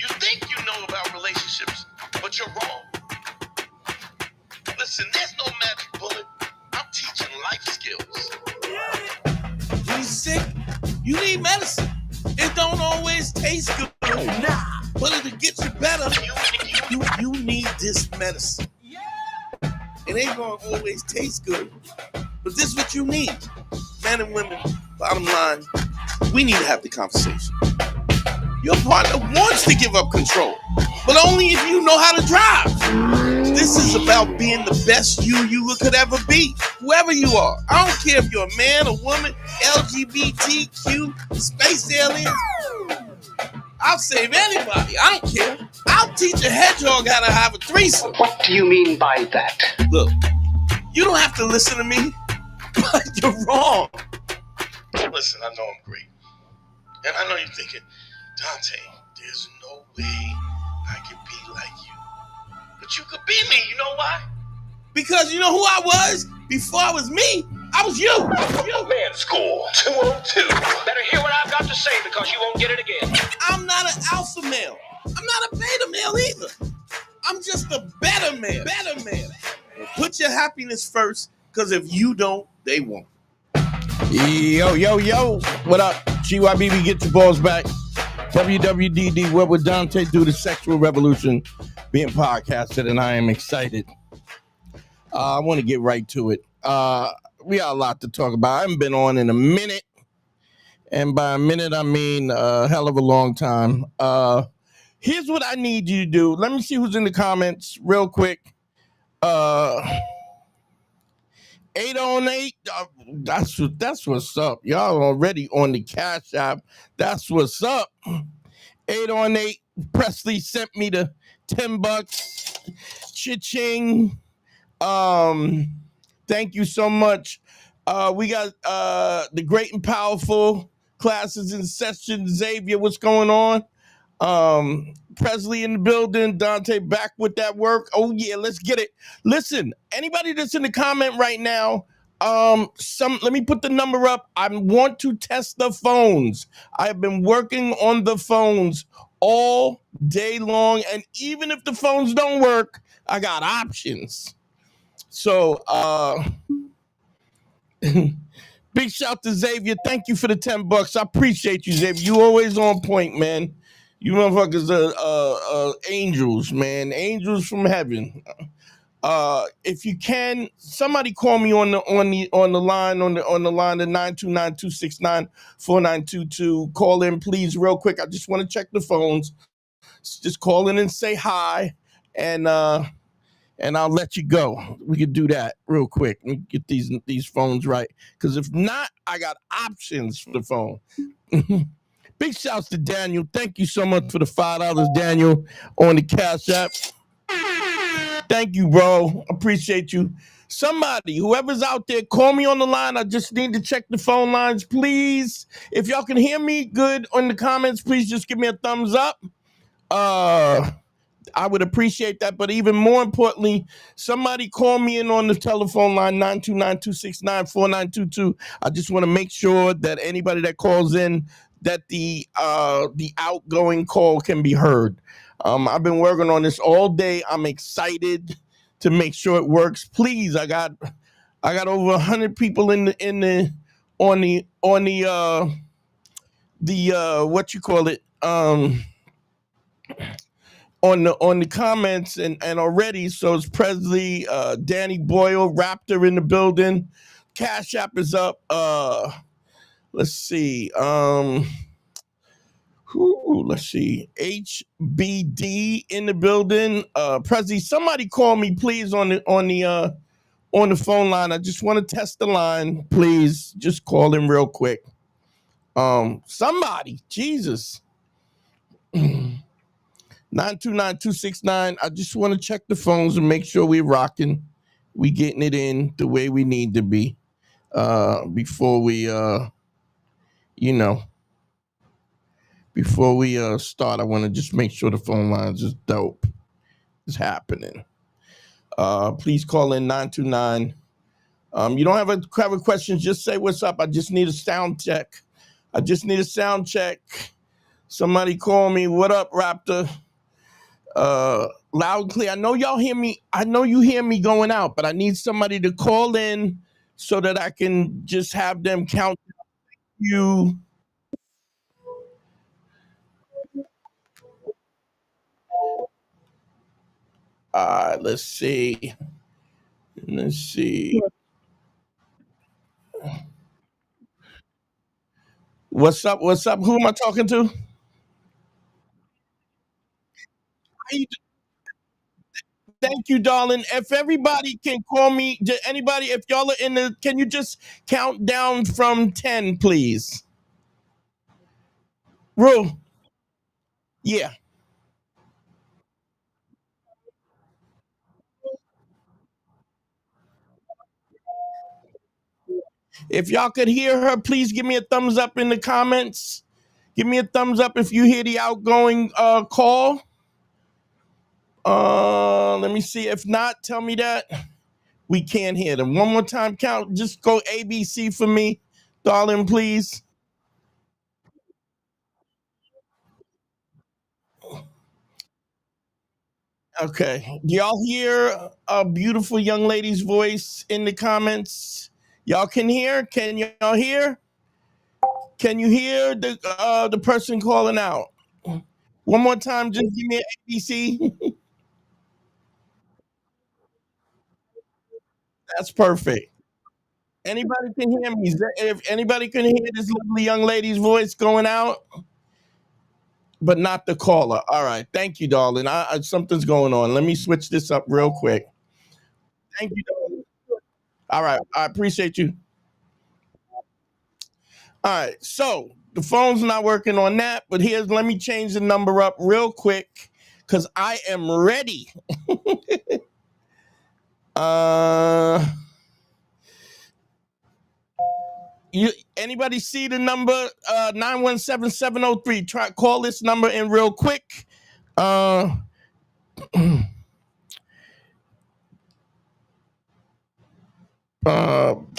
You think you know about relationships, but you're wrong. Listen, there's no magic bullet. I'm teaching life skills. When you're sick, you need medicine. It don't always taste good, but it'll get you better. You need this medicine. It ain't gonna always taste good, but this is what you need. Men and women, bottom line, we need to have the conversation. Your partner wants to give up control, but only if you know how to drive. This is about being the best you could ever be, whoever you are. I don't care if you're a man, a woman, LGBTQ, space aliens. I'll save anybody. I don't care. I'll teach a hedgehog how to have a threesome. What do you mean by that? Look, you don't have to listen to me, but you're wrong. Listen, I know I'm great. And I know you're thinking, Dante, there's no way I can be like you. But you could be me, you know why? Because you know who I was? Before I was me, I was you. Man School 202. Better hear what I've got to say because you won't get it again. I'm not an alpha male. I'm not a beta male either. I'm just a better man. Put your happiness first, because if you don't, they won't. Yo. What up? GYBB, get your balls back. WWDD, what would Dante do? The Sexual Revolution being podcasted, and I am excited. I want to get right to it. We got a lot to talk about. I haven't been on in a minute. And by a minute, I mean a hell of a long time. Here's what I need you to do. Let me see who's in the comments real quick. 808. That's what's up. Y'all already on the Cash App. That's what's up. 818. Presley sent me the $10. Cha-ching. Thank you so much. We got the great and powerful classes in session. Xavier, what's going on? Presley in the building. Dante back with that work. Oh yeah, let's get it. Listen, anybody that's in the comment right now, let me put the number up. I want to test the phones. I've been working on the phones all day long, and even if the phones don't work, I got options. So big shout to Xavier. Thank you for the $10. I appreciate you, Xavier. You always on point, man. You motherfuckers are angels, man. Angels from heaven. If you can, somebody call me on the line the 929-269-4922. Call in, please, real quick. I just want to check the phones. Just call in and say hi, and I'll let you go. We could do that real quick and get these phones right. Because if not, I got options for the phone. Big shouts to Daniel. Thank you so much for the $5, Daniel, on the Cash App. Thank you, bro. Appreciate you. Somebody, whoever's out there, call me on the line. I just need to check the phone lines, please. If y'all can hear me good on the comments, please just give me a thumbs up. I would appreciate that. But even more importantly, somebody call me in on the telephone line, 929-269-4922. I just want to make sure that anybody that calls in, that the outgoing call can be heard. I've been working on this all day. I'm excited to make sure it works. Please, I got over 100 people on the what you call it, on the comments and already. So it's Presley, Danny Boyle, Raptor in the building. Cash App is up. Let's see. Let's see. HBD in the building. Presley, somebody call me, please, on the phone line. I just want to test the line. Please, just call in real quick. Somebody, Jesus. 929-269. I just want to check the phones and make sure we're rocking. We getting it in the way we need to be. Before we start, I want to just make sure the phone lines is dope. It's happening. Please call in 929. You don't have a question, just say what's up. I just need a sound check. Somebody call me. What up, Raptor? Loud and clear. I know y'all hear me. I know you hear me going out, but I need somebody to call in so that I can just have them count you. Let's see. Let's see. What's up? What's up? Who am I talking to? Thank you, darling. If everybody can call me, anybody, if y'all are in the, can you just count down from 10, please? Rue, yeah. If y'all could hear her, please give me a thumbs up in the comments. Give me a thumbs up if you hear the outgoing call. Let me see. If not, tell me that. We can't hear them. One more time, count. Just go ABC for me, darling, please. Okay. Do y'all hear a beautiful young lady's voice in the comments? Y'all can hear? Can y'all hear? Can you hear the person calling out? One more time, just give me an ABC. That's perfect. Anybody can hear me? If anybody can hear this lovely young lady's voice going out, but not the caller. All right. Thank you, darling. Something's going on. Let me switch this up real quick. Thank you, darling. All right. I appreciate you. All right. So the phone's not working on that, but let me change the number up real quick because I am ready. Anybody see the number 917-703? Try call this number in real quick.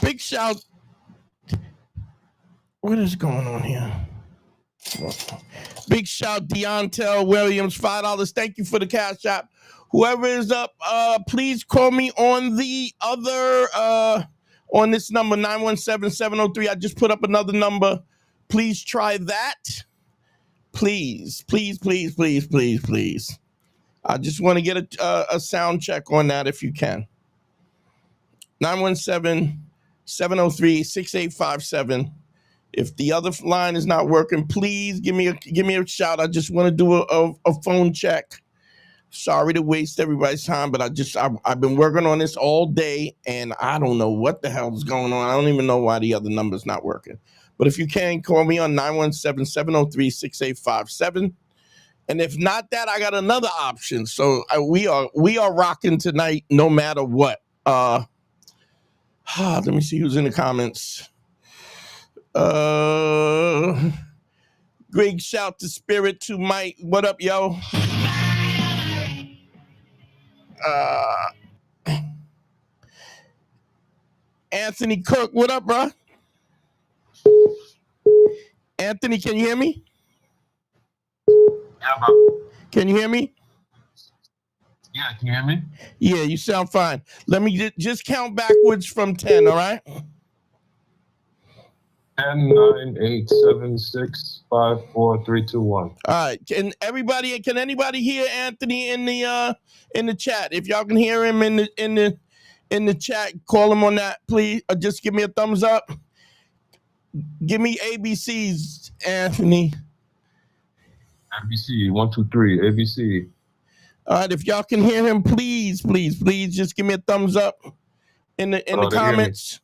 Big shout. What is going on here? Big shout Deontel Williams, $5. Thank you for the cash app. Whoever is up, please call me on the other on this number 917-703. I just put up another number. Please try that. Please. I just want to get a sound check on that if you can. 917-703-6857. If the other line is not working, please give me a shout. I just want to do a phone check. Sorry to waste everybody's time, but I've been working on this all day, and I don't know what the hell is going on. I don't even know why the other number's not working. But if you can, call me on 917-703-6857. And if not that, I got another option. So we are rocking tonight, no matter what. Let me see who's in the comments. Big shout to Spirit to Mike. What up, yo? Anthony Cook. What up, bro? Anthony, can you hear me? Yeah, bro. Can you hear me? Yeah, can you hear me? Yeah, you sound fine. Let me just count backwards from 10, all right? 10, 9, 8, 7, 6, 5, 4, 3, 2, 1. All right. Can anybody hear Anthony in the chat? If y'all can hear him in the chat, call him on that, please. Or just give me a thumbs up. Give me ABCs, Anthony. ABC, 1, 2, 3, ABC. All right, if y'all can hear him, please just give me a thumbs up in the comments.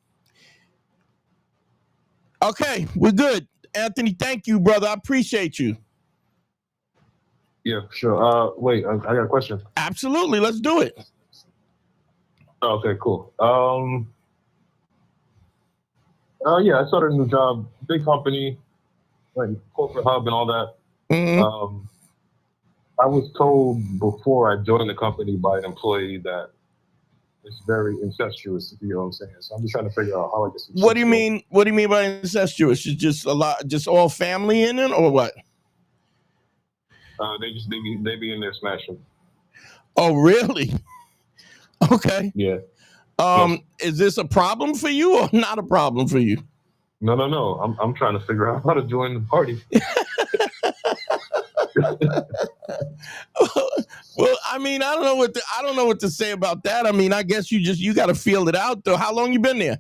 Okay, we're good. Anthony, thank you, brother. I appreciate you. Yeah, sure. Wait, I got a question. Absolutely, let's do it. Okay, cool. Yeah, I started a new job, big company, like corporate hub and all that. Mm-hmm. I was told before I joined the company by an employee that it's very incestuous, if you know what I'm saying. So I'm just trying to figure out how I get some. What do you mean? What do you mean by incestuous? It's just just all family in it, or what? They be in there smashing. Oh, really? Okay. Yeah. Is this a problem for you or not a problem for you? No. I'm trying to figure out how to join the party. Well, I mean, I don't know what to say about that. I mean, I guess you got to feel it out though. How long you been there?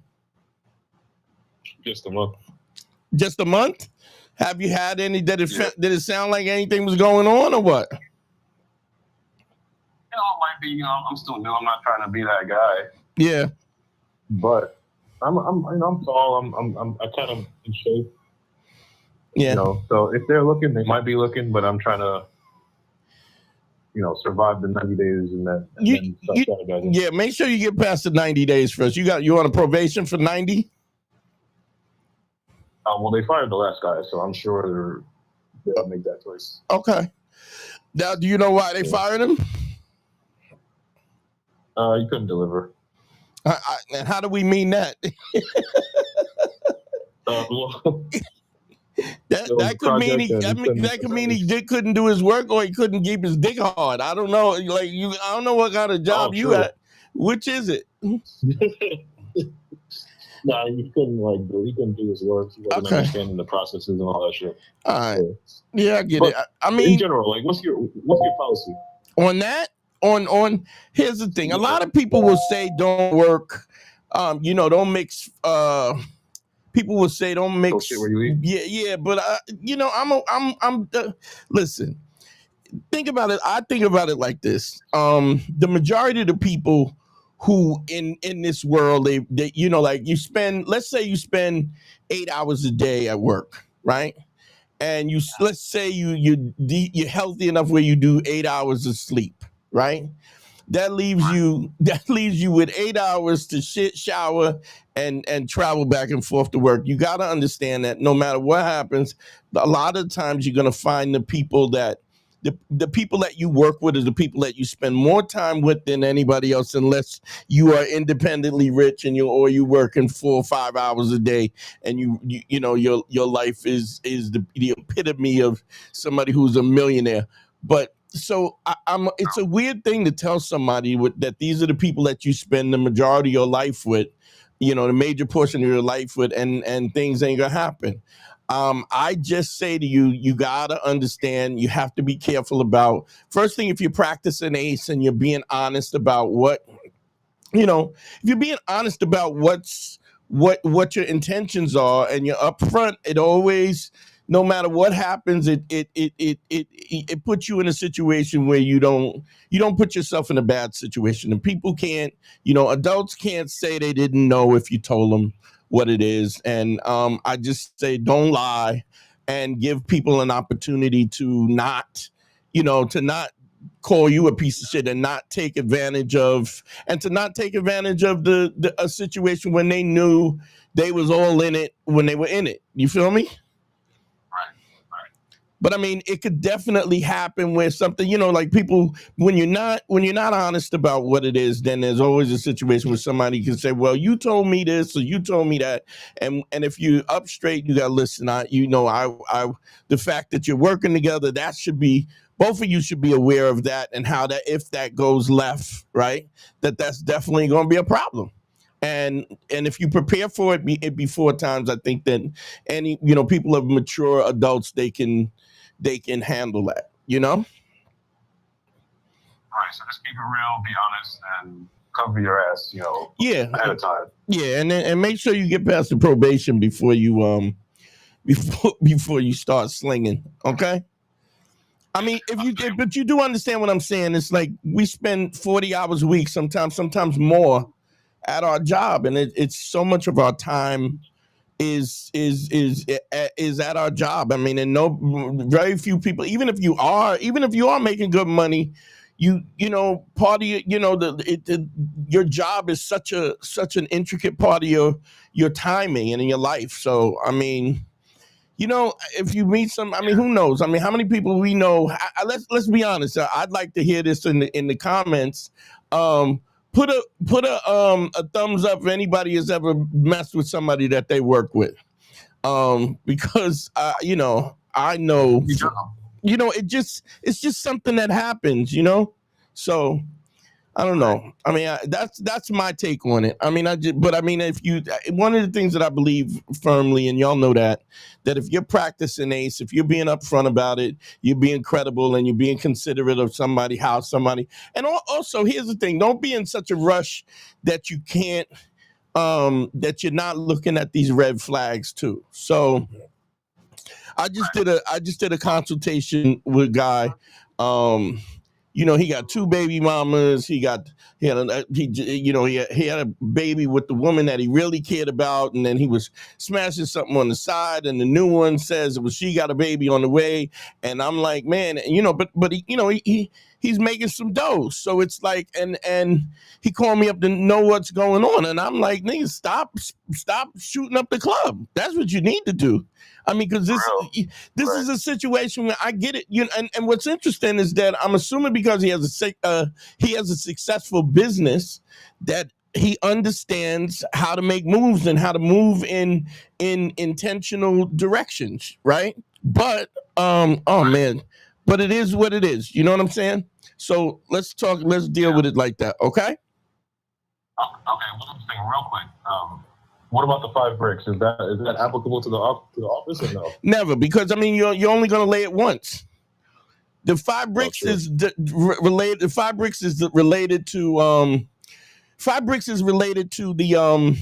Just a month. Just a month? Have you had any? Did it sound like anything was going on or what? It might be. I'm still new. I'm not trying to be that guy. Yeah. But I'm tall. I kind of in shape. Yeah. So if they're looking, they might be looking. But I'm trying to, survive the 90 days and then. Yeah. Make sure you get past the 90 days first. You on a probation for 90? Well, they fired the last guy, so I'm sure they'll make that choice. Okay. Now, do you know why they fired him? He couldn't deliver. And how do we mean that? That could mean he couldn't do his work or he couldn't keep his dick hard. I don't know. I don't know what kind of job you had. Which is it? No, he couldn't do his work. He wasn't understanding the processes and all that shit. All right. So, yeah, I get it. I mean, in general, what's your policy on that? On here's the thing. A lot of people will say don't work. Don't mix. People will say don't mix. Shit where you eat. Yeah. But I'm. Listen. Think about it. I think about it like this. The majority of the people who in this world, they let's say you spend 8 hours a day at work, right? And let's say you're healthy enough where you do 8 hours of sleep, right? That leaves you with 8 hours to shit, shower, and travel back and forth to work. You got to understand that no matter what happens, a lot of times you're going to find the people that you work with is the people that you spend more time with than anybody else, unless you are independently rich and you working 4 or 5 hours a day, and your life is the epitome of somebody who's a millionaire. But so it's a weird thing to tell somebody that these are the people that you spend the majority of your life with, the major portion of your life with, and things ain't gonna happen. I just say to you, you gotta understand, you have to be careful about, first thing, if you're practicing ACE and you're being honest about if you're being honest about what your intentions are and you're upfront, it always, no matter what happens, it puts you in a situation where you don't put yourself in a bad situation. And people can't, adults can't say they didn't know if you told them what it is. And I just say, don't lie and give people an opportunity to not call you a piece of shit and not take advantage of a situation when they knew they was all in it when they were in it. You feel me? But I mean, it could definitely happen where something, like people, when you're not honest about what it is, then there's always a situation where somebody can say, well, you told me this or you told me that. And if you up straight, you got to listen. The fact that you're working together, that should be, both of you should be aware of that, and how that, if that goes left, right, that's definitely going to be a problem. And if you prepare for it before times, I think that people of mature adults, they can handle that, All right, so just keep it real, be honest, and cover your ass, ahead of time. Yeah, and make sure you get past the probation before you before you start slinging. Okay. I mean, but you do understand what I'm saying. It's like we spend 40 hours a week, sometimes more, at our job, and it's so much of our time is at our job. I mean, and very few people, even if you are making good money, part of your job is such an intricate part of your timing and in your life. So I mean, if you meet who knows? I mean, how many people we know? Let's be honest. I'd like to hear this in the comments. Put a thumbs up if anybody has ever messed with somebody that they work with, because I know. it's just something that happens, So I don't know. I mean, that's my take on it. I mean, if one of the things that I believe firmly, and y'all know that if you're practicing ace, if you're being upfront about it, you're being credible and you're being considerate of somebody, and also here's the thing: don't be in such a rush that you can't, that you're not looking at these red flags too. So I just did a consultation with a guy. He got 2 baby mamas. He had a baby with the woman that he really cared about, and then he was smashing something on the side, and the new one says, well, she got a baby on the way, and I'm like, man, but he's making some dough, so it's like, and he called me up to know what's going on, and I'm like, nigga, stop shooting up the club. That's what you need to do. I mean, because this is a situation where I get it, and what's interesting is that I'm assuming because he has a successful business, that he understands how to make moves and how to move in intentional directions, right? But but it is what it is. You know what I'm saying? So let's deal with it like that, okay? Okay, one thing real quick. What about the 5 bricks? Is that applicable to the office or no? Never, because I mean you're only going to lay it once. The 5 bricks is related. The 5 bricks is related to 5 bricks is related to the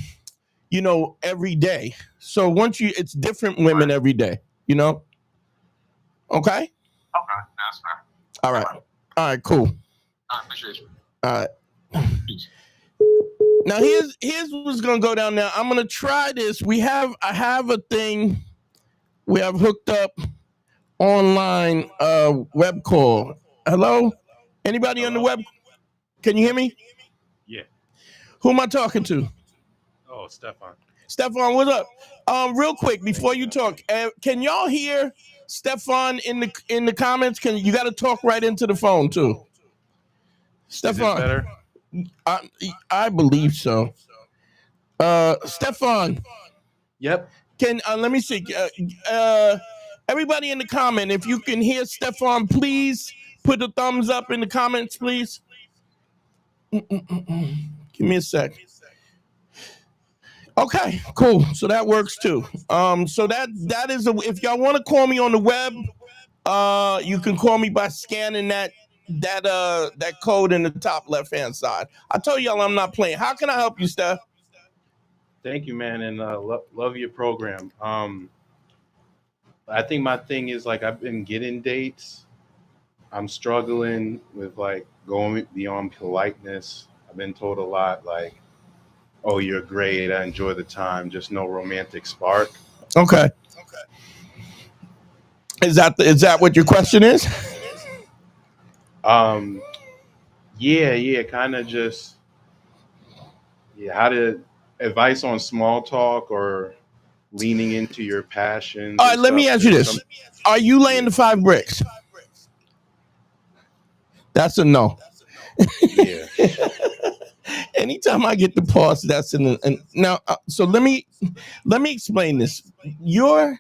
every day. So it's different women every day. Okay. Okay, that's fair. All right, cool. I appreciate you. All right. Now here's what's gonna go down now. I'm gonna try this. I have a thing we have hooked up online web call. Hello? Anybody on the web? Can you hear me? Yeah. Who am I talking to? Oh, Stefan. Stefan, what's up? Real quick before you talk, can y'all hear Stefan in the comments? You got to talk right into the phone too. Stefan. Is it better? I believe so. Stefan. Yep. Let me see. Everybody in the comment, if you can hear Stefan, please put a thumbs up in the comments, please. Give me a sec. Okay, cool. So that works too. So that is if y'all want to call me on the web, you can call me by scanning that code in the top left hand side. I told y'all I'm not playing. How can I help you, Steph? Thank you, man, and love your program. I think my thing is like I've been getting dates. I'm struggling with like going beyond politeness. I've been told a lot like, "Oh, you're great. I enjoy the time. Just no romantic spark." Okay. Is that what your question is? Yeah, kind of just how to advice on small talk or leaning into your passions. All right, let me ask you this. Are you laying the 5 bricks? That's a no. Yeah. Anytime I get the pause, that's now. So let me explain this. You're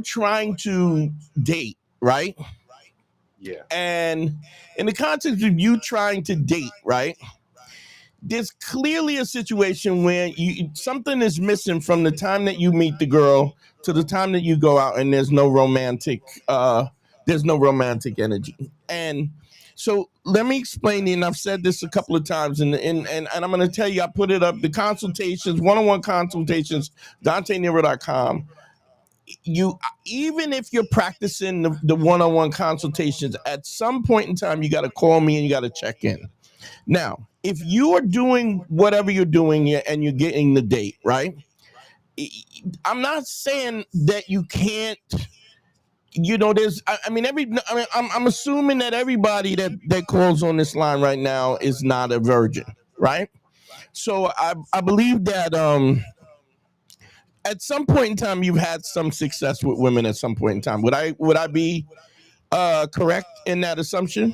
trying to date, right? Yeah. And in the context of you trying to date, right? There's clearly a situation where something is missing from the time that you meet the girl to the time that you go out, and there's no romantic energy. And so let me explain, and I've said this a couple of times, and I'm going to tell you, I put it up, the consultations, one-on-one consultations, DanteNero.com. Even if you're practicing the one-on-one consultations, at some point in time, you got to call me and you got to check in. Now, if you are doing whatever you're doing and you're getting the date, right? I'm not saying that you can't. I'm assuming that everybody that calls on this line right now is not a virgin, right? So I believe that at some point in time you've had some success with women at some point in time. Would I be correct in that assumption?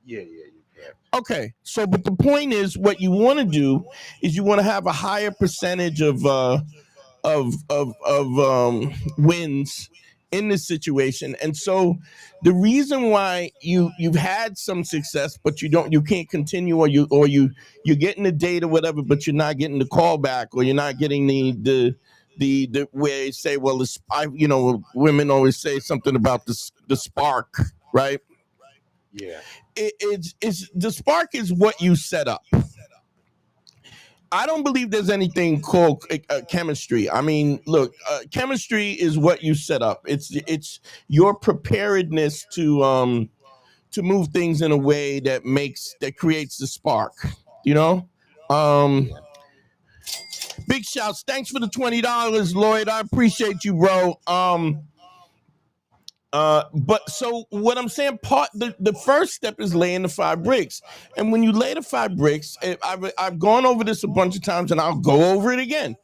Yeah, you're correct. Okay, so but the point is, what you want to do is you want to have a higher percentage of wins in this situation. And so the reason why you've had some success, but you can't continue, or you're getting the date or whatever, but you're not getting the call back, or you're not getting the where they say, well, women always say something about the spark, right? Yeah. It's the spark is what you set up. I don't believe there's anything called chemistry. I mean, look, chemistry is what you set up. It's your preparedness to move things in a way that creates the spark. You know, big shouts. Thanks for the $20, Lloyd. I appreciate you, bro. But so what I'm saying, the first step is laying the 5 bricks. And when you lay the 5 bricks, I've gone over this a bunch of times, and I'll go over it again.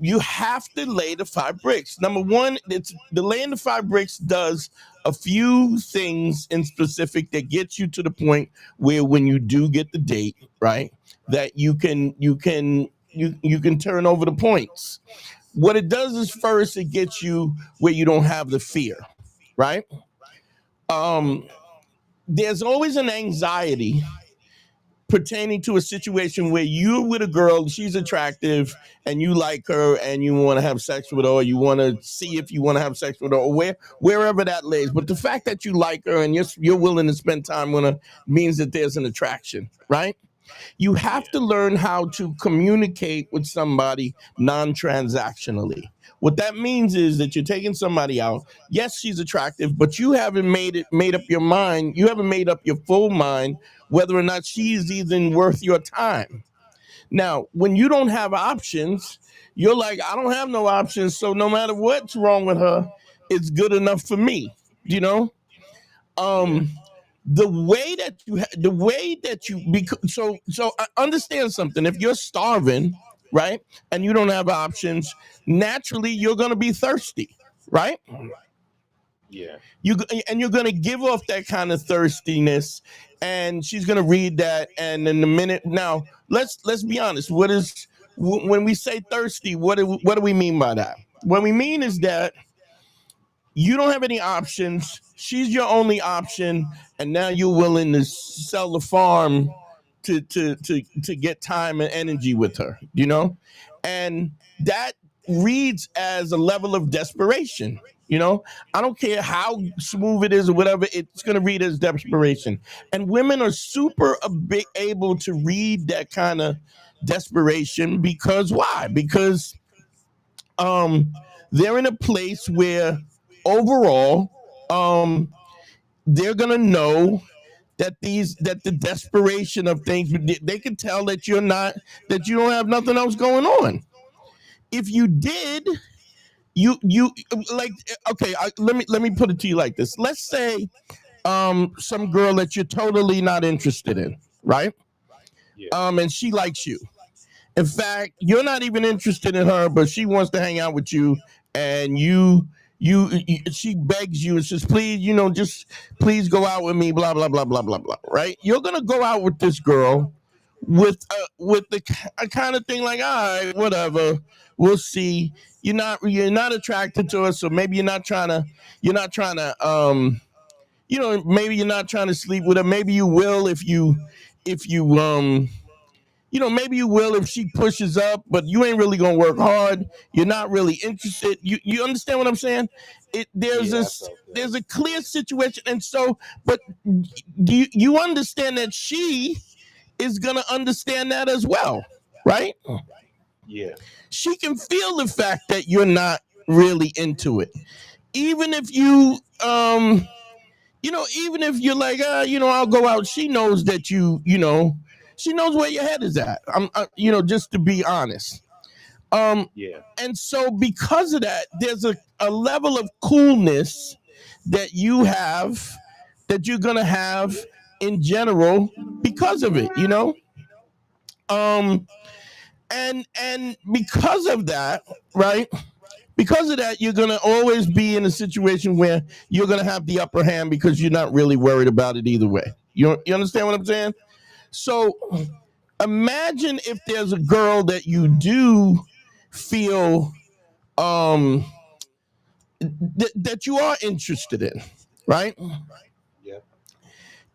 You have to lay the 5 bricks. Number one, it's the laying the 5 bricks does a few things in specific that gets you to the point where when you do get the date, right, that you can turn over the points. What it does is, first, it gets you where you don't have the fear. Right? There's always an anxiety pertaining to a situation where you're with a girl, she's attractive, and you like her, and you want to have sex with her, or you want to see if you want to have sex with her, or wherever that lays. But the fact that you like her and you're willing to spend time with her means that there's an attraction, right? You have to learn how to communicate with somebody non-transactionally. What that means is that you're taking somebody out. Yes, she's attractive, but you haven't made up your mind. You haven't made up your full mind whether or not she's even worth your time. Now, when you don't have options, you're like, I don't have no options, so no matter what's wrong with her, it's good enough for me. You know? The way that you so I understand something. If you're starving, right, and you don't have options, naturally you're going to be thirsty, right? Yeah. You're going to give off that kind of thirstiness, and she's going to read that, and in a minute. Now let's be honest. When we say thirsty, what do we mean by that? What we mean is that you don't have any options. She's your only option, and now you're willing to sell the farm to get time and energy with her, you know? And that reads as a level of desperation, you know? I don't care how smooth it is or whatever, it's going to read as desperation. And women are super able to read that kind of desperation because why? Because they're in a place where overall, they're gonna know that the desperation of things, they can tell that you don't have nothing else going on. If you did, you like, okay, let me put it to you like this. Let's say some girl that you're totally not interested in, right? Yeah. And she likes you. In fact, you're not even interested in her, but she wants to hang out with you, and she begs you and says, please, just please go out with me, blah, blah, blah, blah, blah, blah, right? You're going to go out with this girl with the kind of thing like, all right, whatever, we'll see. You're not attracted to her, so maybe you're not trying to, maybe you're not trying to sleep with her. Maybe you will if you maybe you will if she pushes up, but you ain't really gonna work hard. You're not really interested. You understand what I'm saying? There's a clear situation, and so, but do you understand that she is gonna understand that as well, right? Yeah. She can feel the fact that you're not really into it, even if you even if you're like, I'll go out. She knows that she knows where your head is at. Just to be honest. Yeah. And so because of that, there's a level of coolness that you have, that you're gonna have in general because of it, and because of that, right? Because of that, you're going to always be in a situation where you're going to have the upper hand because you're not really worried about it either way. You understand what I'm saying? So imagine if there's a girl that you do feel that you are interested in, right? Yep.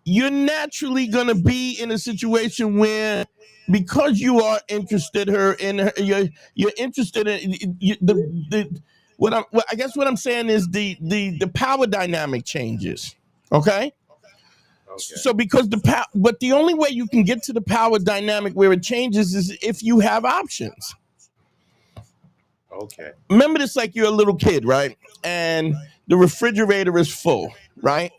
You're naturally going to be in a situation where, because you are interested you're interested in I guess what I'm saying is the power dynamic changes. Okay. Okay. So because but the only way you can get to the power dynamic where it changes is if you have options. Okay. Remember this like you're a little kid, right? And the refrigerator is full, right?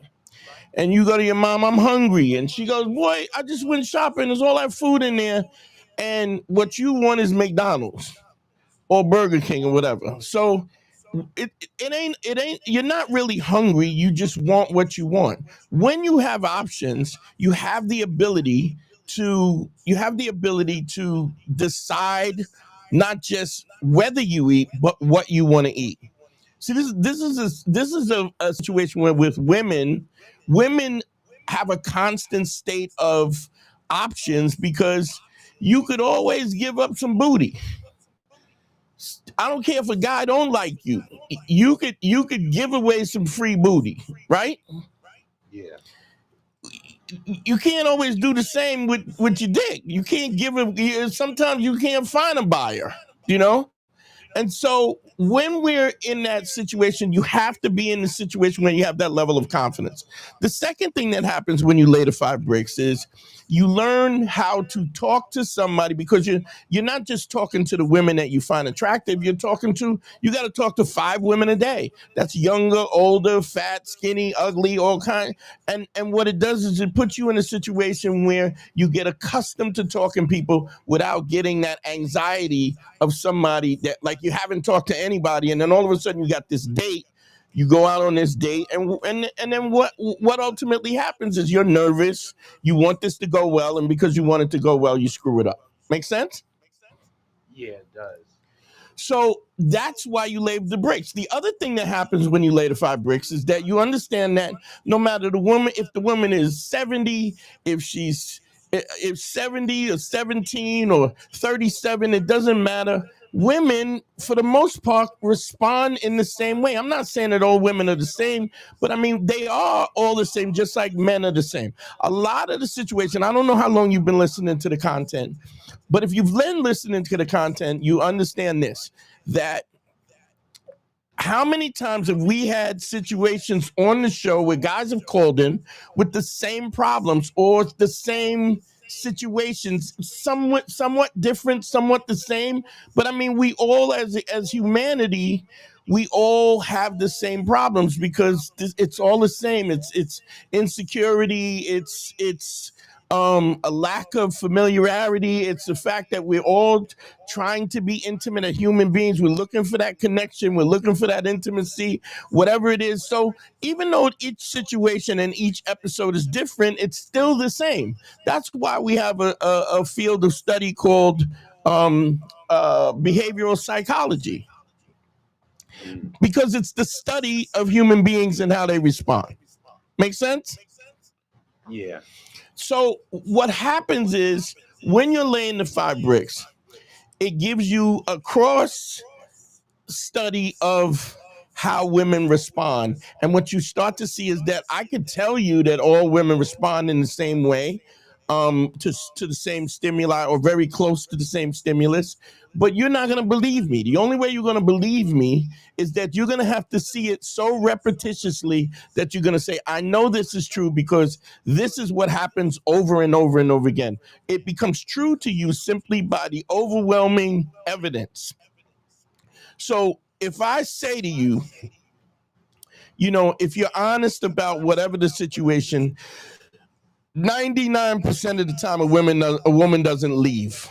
And you go to your mom, I'm hungry. And she goes, boy, I just went shopping. There's all that food in there. And what you want is McDonald's or Burger King or whatever. So it ain't, you're not really hungry. You just want what you want. When you have options, you have the ability to decide not just whether you eat, but what you want to eat. See, this is a situation where with women have a constant state of options because you could always give up some booty. I don't care if a guy don't like you. You could give away some free booty, right? Yeah. You can't always do the same with your dick. You can't give him. Sometimes you can't find a buyer, you know? And so when we're in that situation, you have to be in the situation where you have that level of confidence. The second thing that happens when you lay the 5 bricks is you learn how to talk to somebody, because you're not just talking to the women that you find attractive. You got to talk to 5 women a day. That's younger, older, fat, skinny, ugly, all kinds. And what it does is it puts you in a situation where you get accustomed to talking to people without getting that anxiety of somebody that, like, you haven't talked to anybody, and then all of a sudden you got this date. You go out on this date, and then what ultimately happens is you're nervous. You want this to go well, and because you want it to go well, you screw it up. Make sense? Yeah, it does. So that's why you lay the bricks. The other thing that happens when you lay the 5 bricks is that you understand that no matter the woman, if the woman is 70, if 70 or 17 or 37, it doesn't matter. Women, for the most part, respond in the same way. I'm not saying that all women are the same, but I mean, they are all the same, just like men are the same. A lot of the situation, I don't know how long you've been listening to the content, but if you've been listening to the content, you understand this, that how many times have we had situations on the show where guys have called in with the same problems or the same situations, somewhat different, somewhat the same, but I mean, we all as humanity, we all have the same problems because it's all the same. It's insecurity, it's a lack of familiarity. It's the fact that we're all trying to be intimate as human beings. We're looking for that connection. We're looking for that intimacy, whatever it is. So even though each situation and each episode is different, it's still the same. That's why we have a field of study called behavioral psychology, because it's the study of human beings and how they respond. Make sense? Yeah. So what happens is when you're laying the 5 bricks, it gives you a cross study of how women respond. And what you start to see is that I could tell you that all women respond in the same way, to the same stimuli or very close to the same stimulus, but you're not going to believe me. The only way you're going to believe me is that you're going to have to see it so repetitiously that you're going to say, I know this is true because this is what happens over and over and over again. It becomes true to you simply by the overwhelming evidence. So if I say to you, if you're honest about whatever the situation, 99% of the time a woman doesn't leave.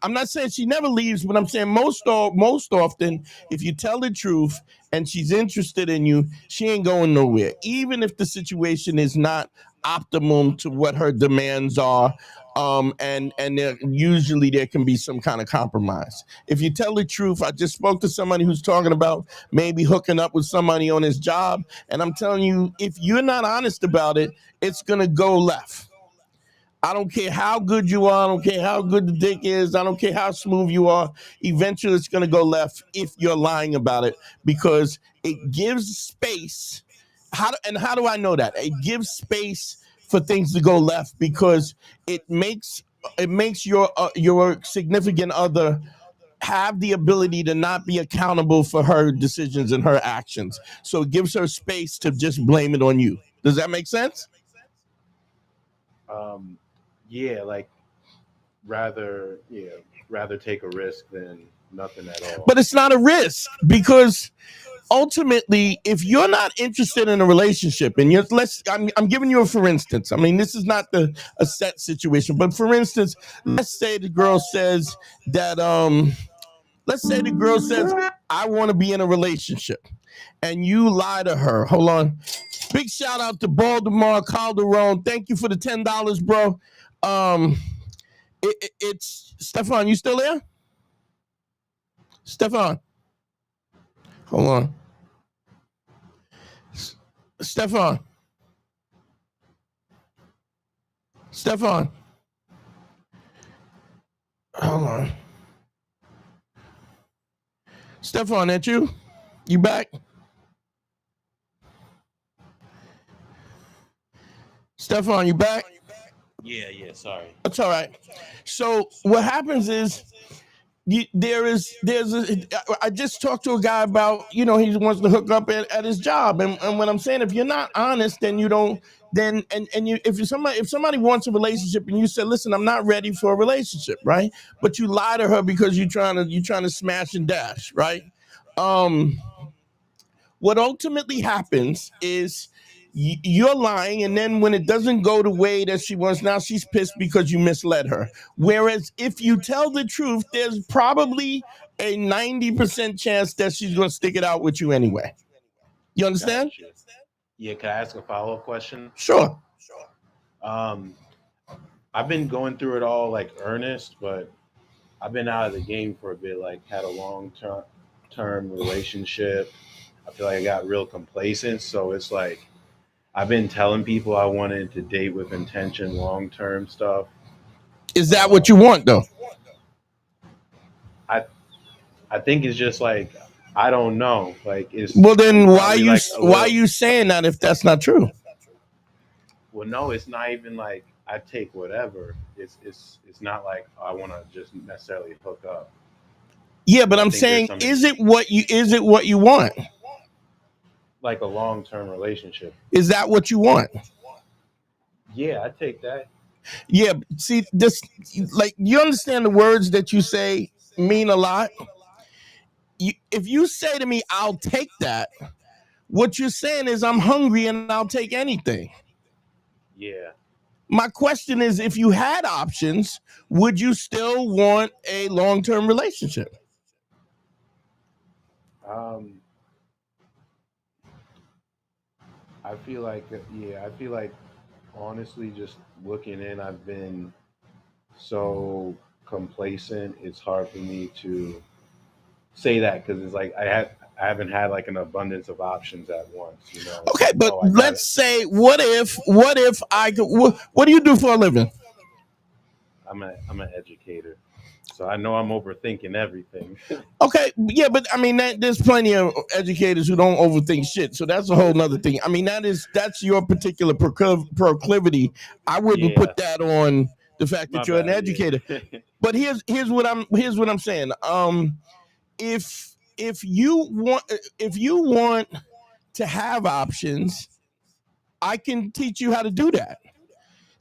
I'm not saying she never leaves, but I'm saying most often, if you tell the truth and she's interested in you, she ain't going nowhere, even if the situation is not optimum to what her demands are. And usually there can be some kind of compromise. If you tell the truth, I just spoke to somebody who's talking about maybe hooking up with somebody on his job, and I'm telling you, if you're not honest about it, it's gonna go left. I don't care how good you are. I don't care how good the dick is. I don't care how smooth you are. Eventually, it's going to go left if you're lying about it, because it gives space. How do I know that? It gives space for things to go left because it makes your significant other have the ability to not be accountable for her decisions and her actions. So it gives her space to just blame it on you. Does that make sense? Yeah, like rather take a risk than nothing at all. But it's not a risk because ultimately, if you're not interested in a relationship, and I'm giving you a for instance. I mean, this is not a set situation, but for instance, let's say the girl says that I want to be in a relationship, and you lie to her. Hold on. Big shout out to Baltimore Calderon. Thank you for the $10, bro. It's Stefan. You still there? Stefan. Hold on. Stefan. Hold on. Stefan, that you? You back? Stefan, you back? Yeah, sorry. That's all right. So what happens is I just talked to a guy about, he wants to hook up at his job. And what I'm saying, if you're not honest, then you don't, then, if somebody wants a relationship and you said, listen, I'm not ready for a relationship, right? But you lie to her because you're trying to smash and dash, right? What ultimately happens is you're lying, and then when it doesn't go the way that she wants, now she's pissed because you misled her. Whereas if you tell the truth, there's probably a 90% chance that she's going to stick it out with you anyway. You understand? Gotcha. Yeah, can I ask a follow-up question? Sure. I've been going through it all like earnest, but I've been out of the game for a bit, like had a long-term relationship. I feel like I got real complacent, so it's like I've been telling people I wanted to date with intention, long-term stuff. Is that what you want, though? I think it's just like, I don't know. Like, it's well. Then why are you saying that if that's not true? Well, no, it's not even like I take whatever. It's not like I want to just necessarily hook up. Yeah, but I'm saying, is it what you want? Like a long-term relationship. Is that what you want? Yeah, I take that. Yeah, see, this, like, you understand the words that you say mean a lot. If you say to me, I'll take that, what you're saying is I'm hungry and I'll take anything. Yeah. My question is, if you had options, would you still want a long-term relationship? I feel like honestly, just looking in, I've been so complacent. It's hard for me to say that because it's like I haven't had like an abundance of options at once, Okay, but let's say, what if I could? What do you do for a living? I'm an educator, so I know I'm overthinking everything. Okay, yeah, but I mean, there's plenty of educators who don't overthink shit, so that's a whole nother thing. I mean, that's your particular proclivity. I wouldn't put that on the fact that you're an educator. Yeah. But here's what I'm saying. If you want to have options, I can teach you how to do that.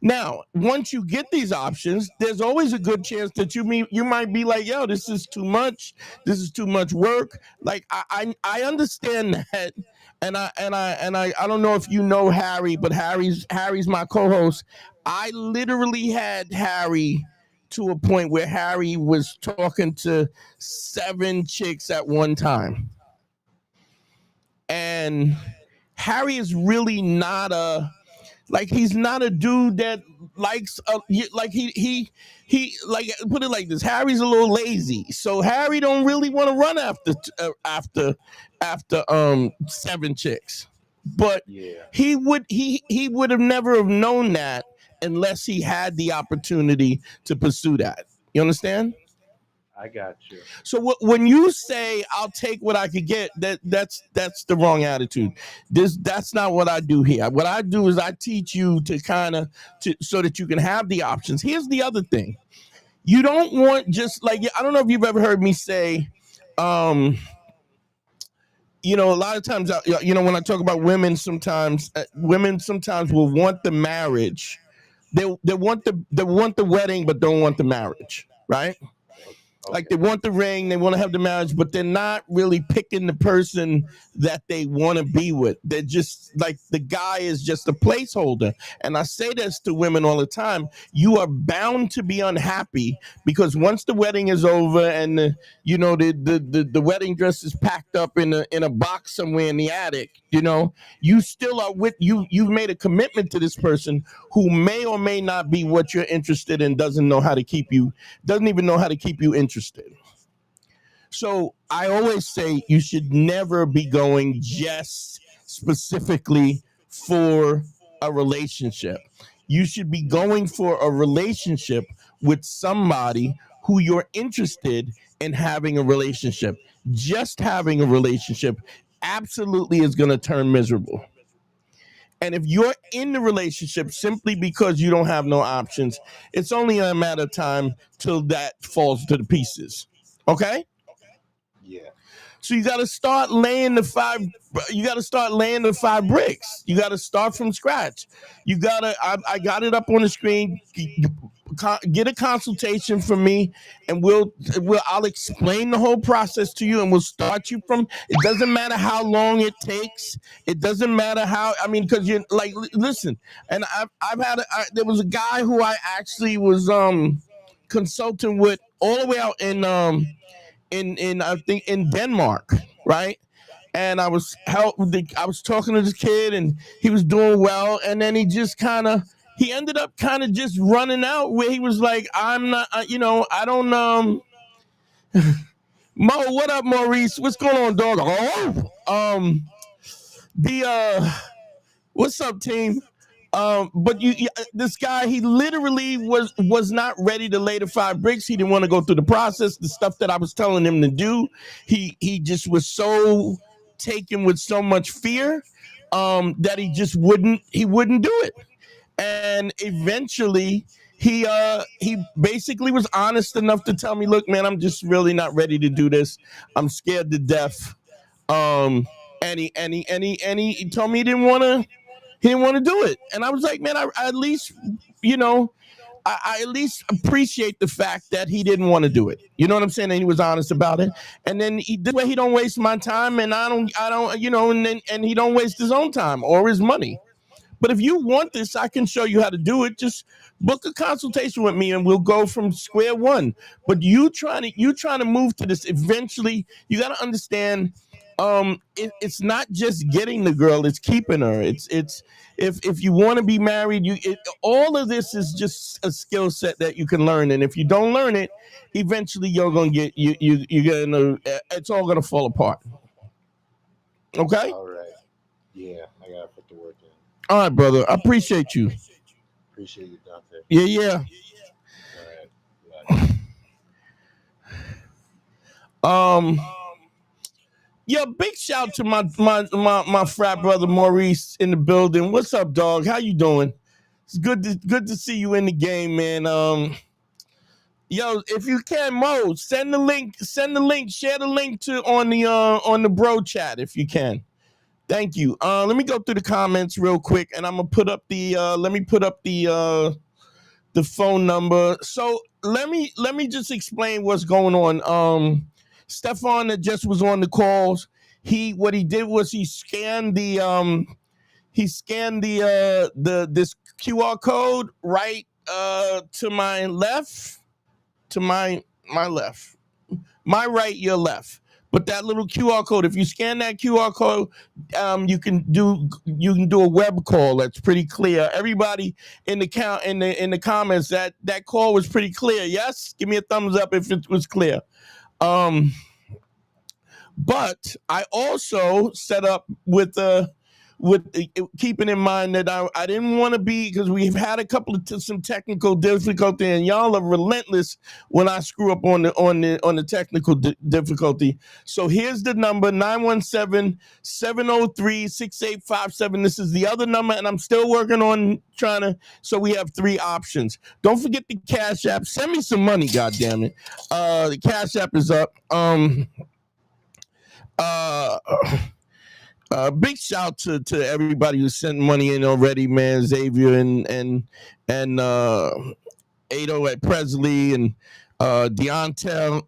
Now, once you get these options, there's always a good chance that you might be like, yo, this is too much. This is too much work. Like, I understand that. And I don't know if you know Harry, but Harry's my co-host. I literally had Harry to a point where Harry was talking to 7 chicks at one time. And Harry is really not he's not a dude that likes like he like, put it like this. Harry's a little lazy, so Harry don't really want to run after 7 chicks. But he would have never have known that unless he had the opportunity to pursue that. You understand? I got you. So when you say I'll take what I could get, that's the wrong attitude. That's not what I do here. What I do is I teach you to so that you can have the options. Here's the other thing. You don't want just like, I don't know if you've ever heard me say, a lot of times, when I talk about women, sometimes will want the marriage. They want the wedding, but don't want the marriage, right? Like they want the ring, they want to have the marriage, but they're not really picking the person that they want to be with. They're just like, the guy is just a placeholder. And I say this to women all the time. You are bound to be unhappy because once the wedding is over and the wedding dress is packed up in a box somewhere in the attic, you still are you've made a commitment to this person who may or may not be what you're interested in, doesn't even know how to keep you interested. So I always say you should never be going just specifically for a relationship. You should be going for a relationship with somebody who you're interested in having a relationship. Just having a relationship absolutely is going to turn miserable. And if you're in the relationship simply because you don't have no options, it's only a matter of time till that falls to the pieces. Okay? Yeah. So you got to start laying the 5 bricks. You got to start from scratch. I got it up on the screen. Get a consultation from me, and I'll explain the whole process to you, and we'll start you from. It doesn't matter how long it takes. It doesn't matter because you're like, listen. And there was a guy who I actually was consulting with all the way out in I think in Denmark, right? And I was talking to this kid, and he was doing well, and then he ended up just running out where he was like, I'm not, I don't, Mo, what up, Maurice? What's going on, dog? What's up, team? But this guy, he literally was not ready to lay the 5 bricks. He didn't want to go through the process, the stuff that I was telling him to do. He just was so taken with so much fear that he just wouldn't do it. And eventually he basically was honest enough to tell me, look, man, I'm just really not ready to do this. I'm scared to death. And he told me he didn't want to do it. And I was like, man, I at least, I at least appreciate the fact that he didn't want to do it. You know what I'm saying? And he was honest about it. And then this way he don't waste my time, and I don't, and he don't waste his own time or his money. But if you want this, I can show you how to do it. Just book a consultation with me, and we'll go from square one. But you trying to move to this eventually. You got to understand, it's not just getting the girl; it's keeping her. It's if you want to be married, all of this is just a skill set that you can learn. And if you don't learn it, eventually you're gonna get it's all gonna fall apart. Okay. All right. Yeah, I gotta put the work in. All right, brother. I appreciate you. Appreciate you, Dante. Yeah. All right. Yeah, big shout to my frat brother Maurice in the building. What's up, dog? How you doing? It's good to see you in the game, man. Yo, if you can, Mo, send the link, share the link on the bro chat if you can. Thank you. Let me go through the comments real quick, and I'm gonna put up the the phone number. So let me just explain what's going on. Stefan that just was on the calls. What he did was he scanned this QR code right to my left, my right, your left. But that little QR code, if you scan that QR code, you can do a web call that's pretty clear. Everybody in the comments, that call was pretty clear. Yes, give me a thumbs up if it was clear. But I also set up with with keeping in mind that I didn't want to be, because we've had a couple of some technical difficulty, and y'all are relentless when I screw up on the technical difficulty. So here's the number: 917-703-6857. This is the other number, and I'm still working on trying to. So we have 3 options. Don't forget the Cash App. Send me some money, goddammit. The Cash App is up. Big shout to everybody who sent money in already, man. Xavier and Ado at Presley, and Deontel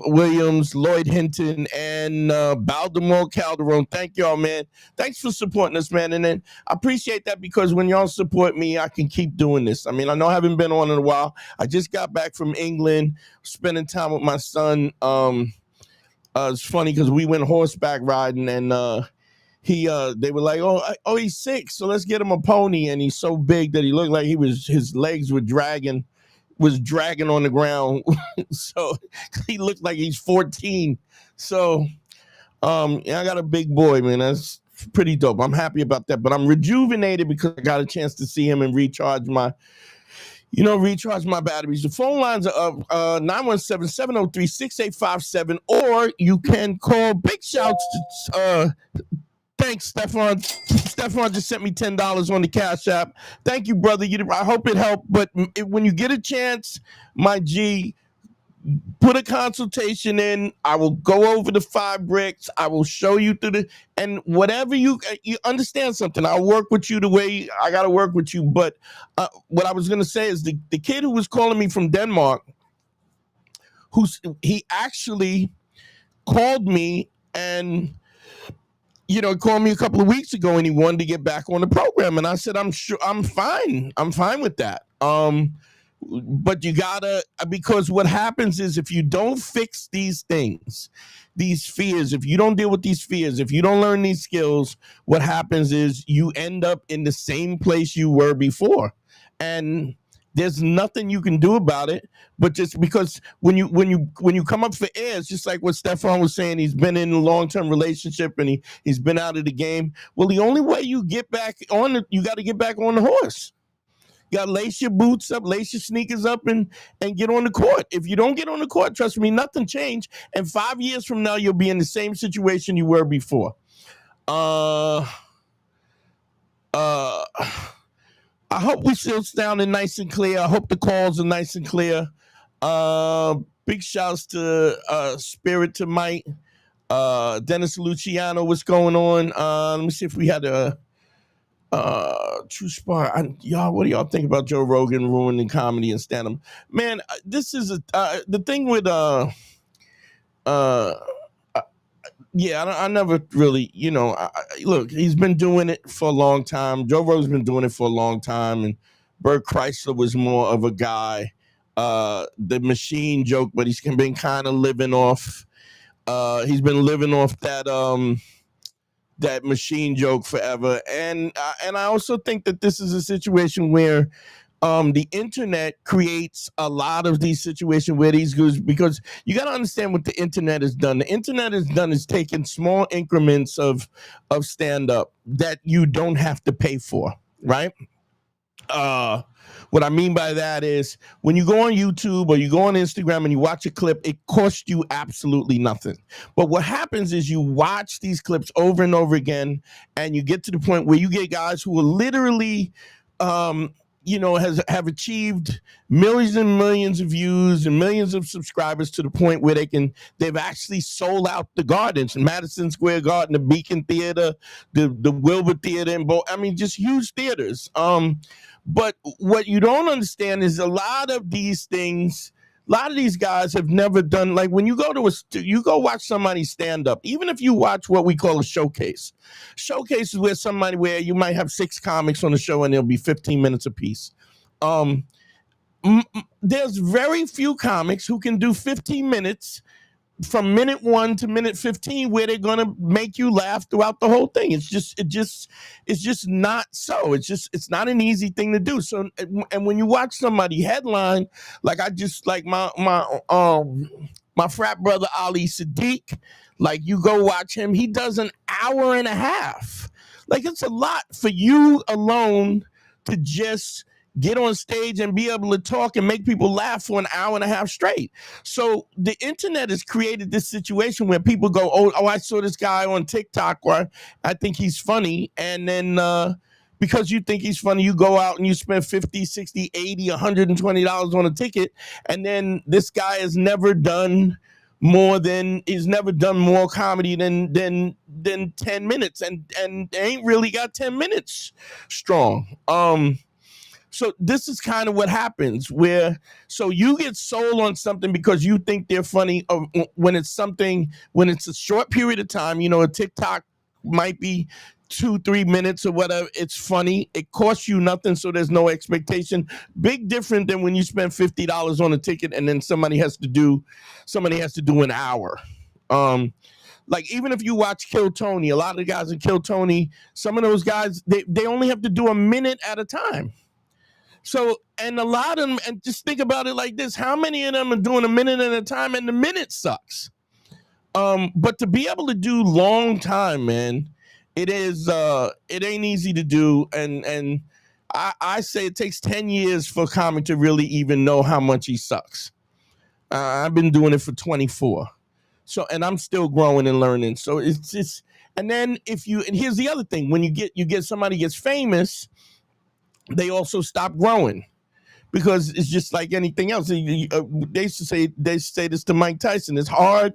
Williams, Lloyd Hinton, and Baltimore Calderon. Thank y'all, man. Thanks for supporting us, man. And then I appreciate that, because when y'all support me, I can keep doing this. I mean, I know I haven't been on in a while. I just got back from England, spending time with my son. It's funny because we went horseback riding, and they were like, oh, he's 6, so let's get him a pony. And he's so big that he looked like his legs were dragging on the ground. So he looked like he's 14. So I got a big boy, man. That's pretty dope. I'm happy about that, but I'm rejuvenated because I got a chance to see him and recharge my batteries. The phone lines are up, 917-703-6857, or you can call. Big shouts to, thanks, Stefan. Stefan just sent me $10 on the Cash App. Thank you, brother. I hope it helped, but when you get a chance, my G, put a consultation in. I will go over the 5 bricks. I will show you and whatever you understand something. I'll work with you the way I got to work with you. But what I was going to say is the kid who was calling me from Denmark, he actually called me and, called me a couple of weeks ago, and he wanted to get back on the program. And I said, I'm fine. I'm fine with that. But you gotta, because what happens is, if you don't fix these things, these fears, if you don't deal with these fears, if you don't learn these skills, what happens is you end up in the same place you were before. And there's nothing you can do about it, but just because when you come up for air, it's just like what Stefan was saying. He's been in a long-term relationship and he's been out of the game. Well, the only way you get back on you got to get back on the horse. You got to lace your boots up, lace your sneakers up, and get on the court. If you don't get on the court, trust me, nothing changed. And 5 years from now, you'll be in the same situation you were before. I hope we still sounding nice and clear. I hope the calls are nice and clear. Big shouts to Spirit to Mike, Dennis Luciano. What's going on? Let me see if we had a True Spot. Y'all, what do y'all think about Joe Rogan ruining comedy and stand-up? Man, this is the thing with I never really, look, he's been doing it for a long time. Joe Rogan's been doing it for a long time, and Bert Kreischer was more of a guy, the machine joke, but he's been kind of living off. He's been living off that machine joke forever, and I also think that this is a situation where the internet creates a lot of these situations where these goes, because you got to understand what the internet has done. The internet has done is taken small increments of stand-up that you don't have to pay for, right? What I mean by that is, when you go on YouTube or you go on Instagram and you watch a clip, it costs you absolutely nothing. But what happens is you watch these clips over and over again, and you get to the point where you get guys who are literally have achieved millions and millions of views and millions of subscribers, to the point where they've actually sold out the gardens, Madison Square Garden, the Beacon Theater, the Wilbur Theater, and just huge theaters. But what you don't understand is a lot of these guys have never done, like when you go watch somebody stand up, even if you watch what we call a showcase. Showcase is where you might have 6 comics on the show and there'll be 15 minutes apiece. There's very few comics who can do 15 minutes from minute 1 to minute 15 where they're gonna make you laugh throughout the whole thing. It's just not so. It's not an easy thing to do. So, and when you watch somebody headline, like my frat brother Ali Sadiq, like you go watch him, he does an hour and a half. Like, it's a lot for you alone to just get on stage and be able to talk and make people laugh for an hour and a half straight. So the internet has created this situation where people go, oh, I saw this guy on TikTok, or I think he's funny. And then because you think he's funny, you go out and you spend $50, $60, $80, $120 on a ticket. And then this guy has never done he's never done more comedy than 10 minutes and ain't really got 10 minutes strong. So this is kind of what happens so you get sold on something because you think they're funny when it's a short period of time. A TikTok might be 2-3 minutes or whatever. It's funny. It costs you nothing, so there's no expectation. Big different than when you spend $50 on a ticket and then somebody has to do an hour. Like, even if you watch Kill Tony, a lot of the guys in Kill Tony, some of those guys, they only have to do a minute at a time. So, and a lot of them, and just think about it like this, how many of them are doing a minute at a time and the minute sucks? But to be able to do long time, man, it ain't easy to do. And I say it takes 10 years for a comic to really even know how much he sucks. I've been doing it for 24. So, and I'm still growing and learning. So it's just, and then and here's the other thing, when you get somebody gets famous, they also stop growing, because it's just like anything else. They used to say this to Mike Tyson. It's hard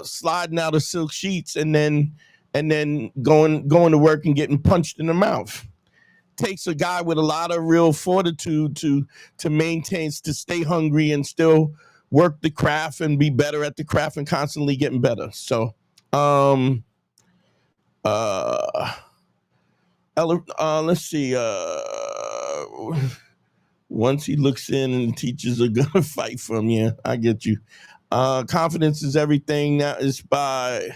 sliding out of silk sheets and then going to work and getting punched in the mouth. Takes a guy with a lot of real fortitude to stay hungry and still work the craft and be better at the craft and constantly getting better. So let's see. Once he looks in and the teachers are gonna fight for him. Yeah, I get you. Confidence is everything. That is by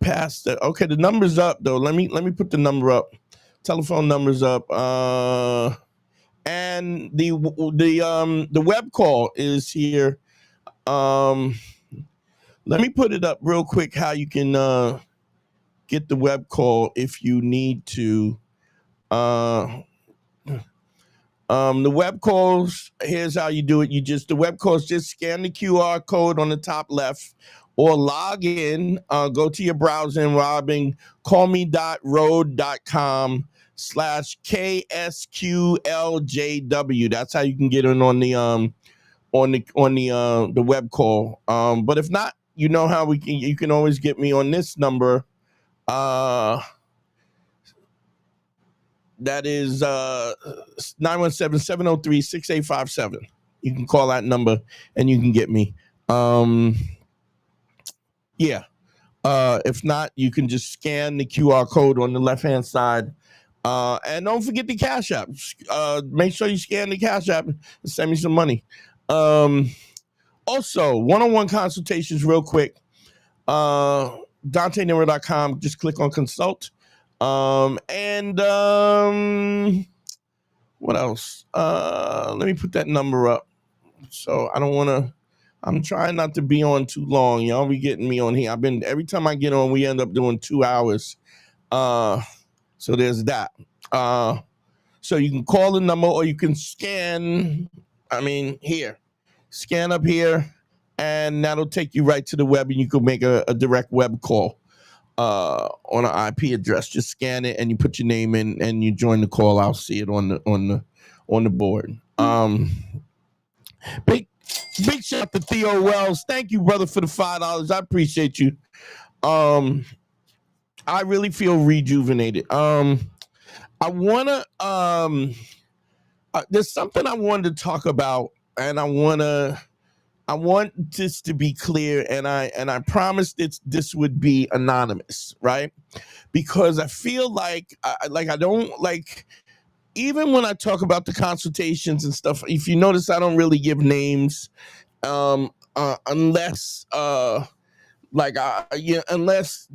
Pastor. Okay, the number's up though. Let me put the number up. Telephone number's up. And the web call is here. Let me put it up real quick how you can get the web call if you need to. The web calls, here's how you do it. The web calls, just scan the QR code on the top left or log in, go to your browser and callme.road.com/KSQLJW. That's how you can get in on the web call. But if not, you know how you can always get me on this number. That is 917-703-6857. You can call that number and you can get me. Yeah. If not, you can just scan the QR code on the left-hand side. And don't forget the Cash App. Make sure you scan the Cash App and send me some money. Also, one-on-one consultations real quick. DanteNero.com. Just click on consult. What else? Let me put that number up. So I'm trying not to be on too long. Y'all be getting me on here. Every time I get on, we end up doing 2 hours. So there's that. So you can call the number or you can scan. Scan up here and that'll take you right to the web and you can make a direct web call. On an IP address, just scan it and you put your name in and you join the call. I'll see it on the board. Big shout to Theo Wells. Thank you, brother, for the $5. I appreciate you. I really feel rejuvenated. I wanna there's something I wanted to talk about, and I want this to be clear, and I promised this would be anonymous, right? Because I feel like I don't like, even when I talk about the consultations and stuff. If you notice, I don't really give names, unless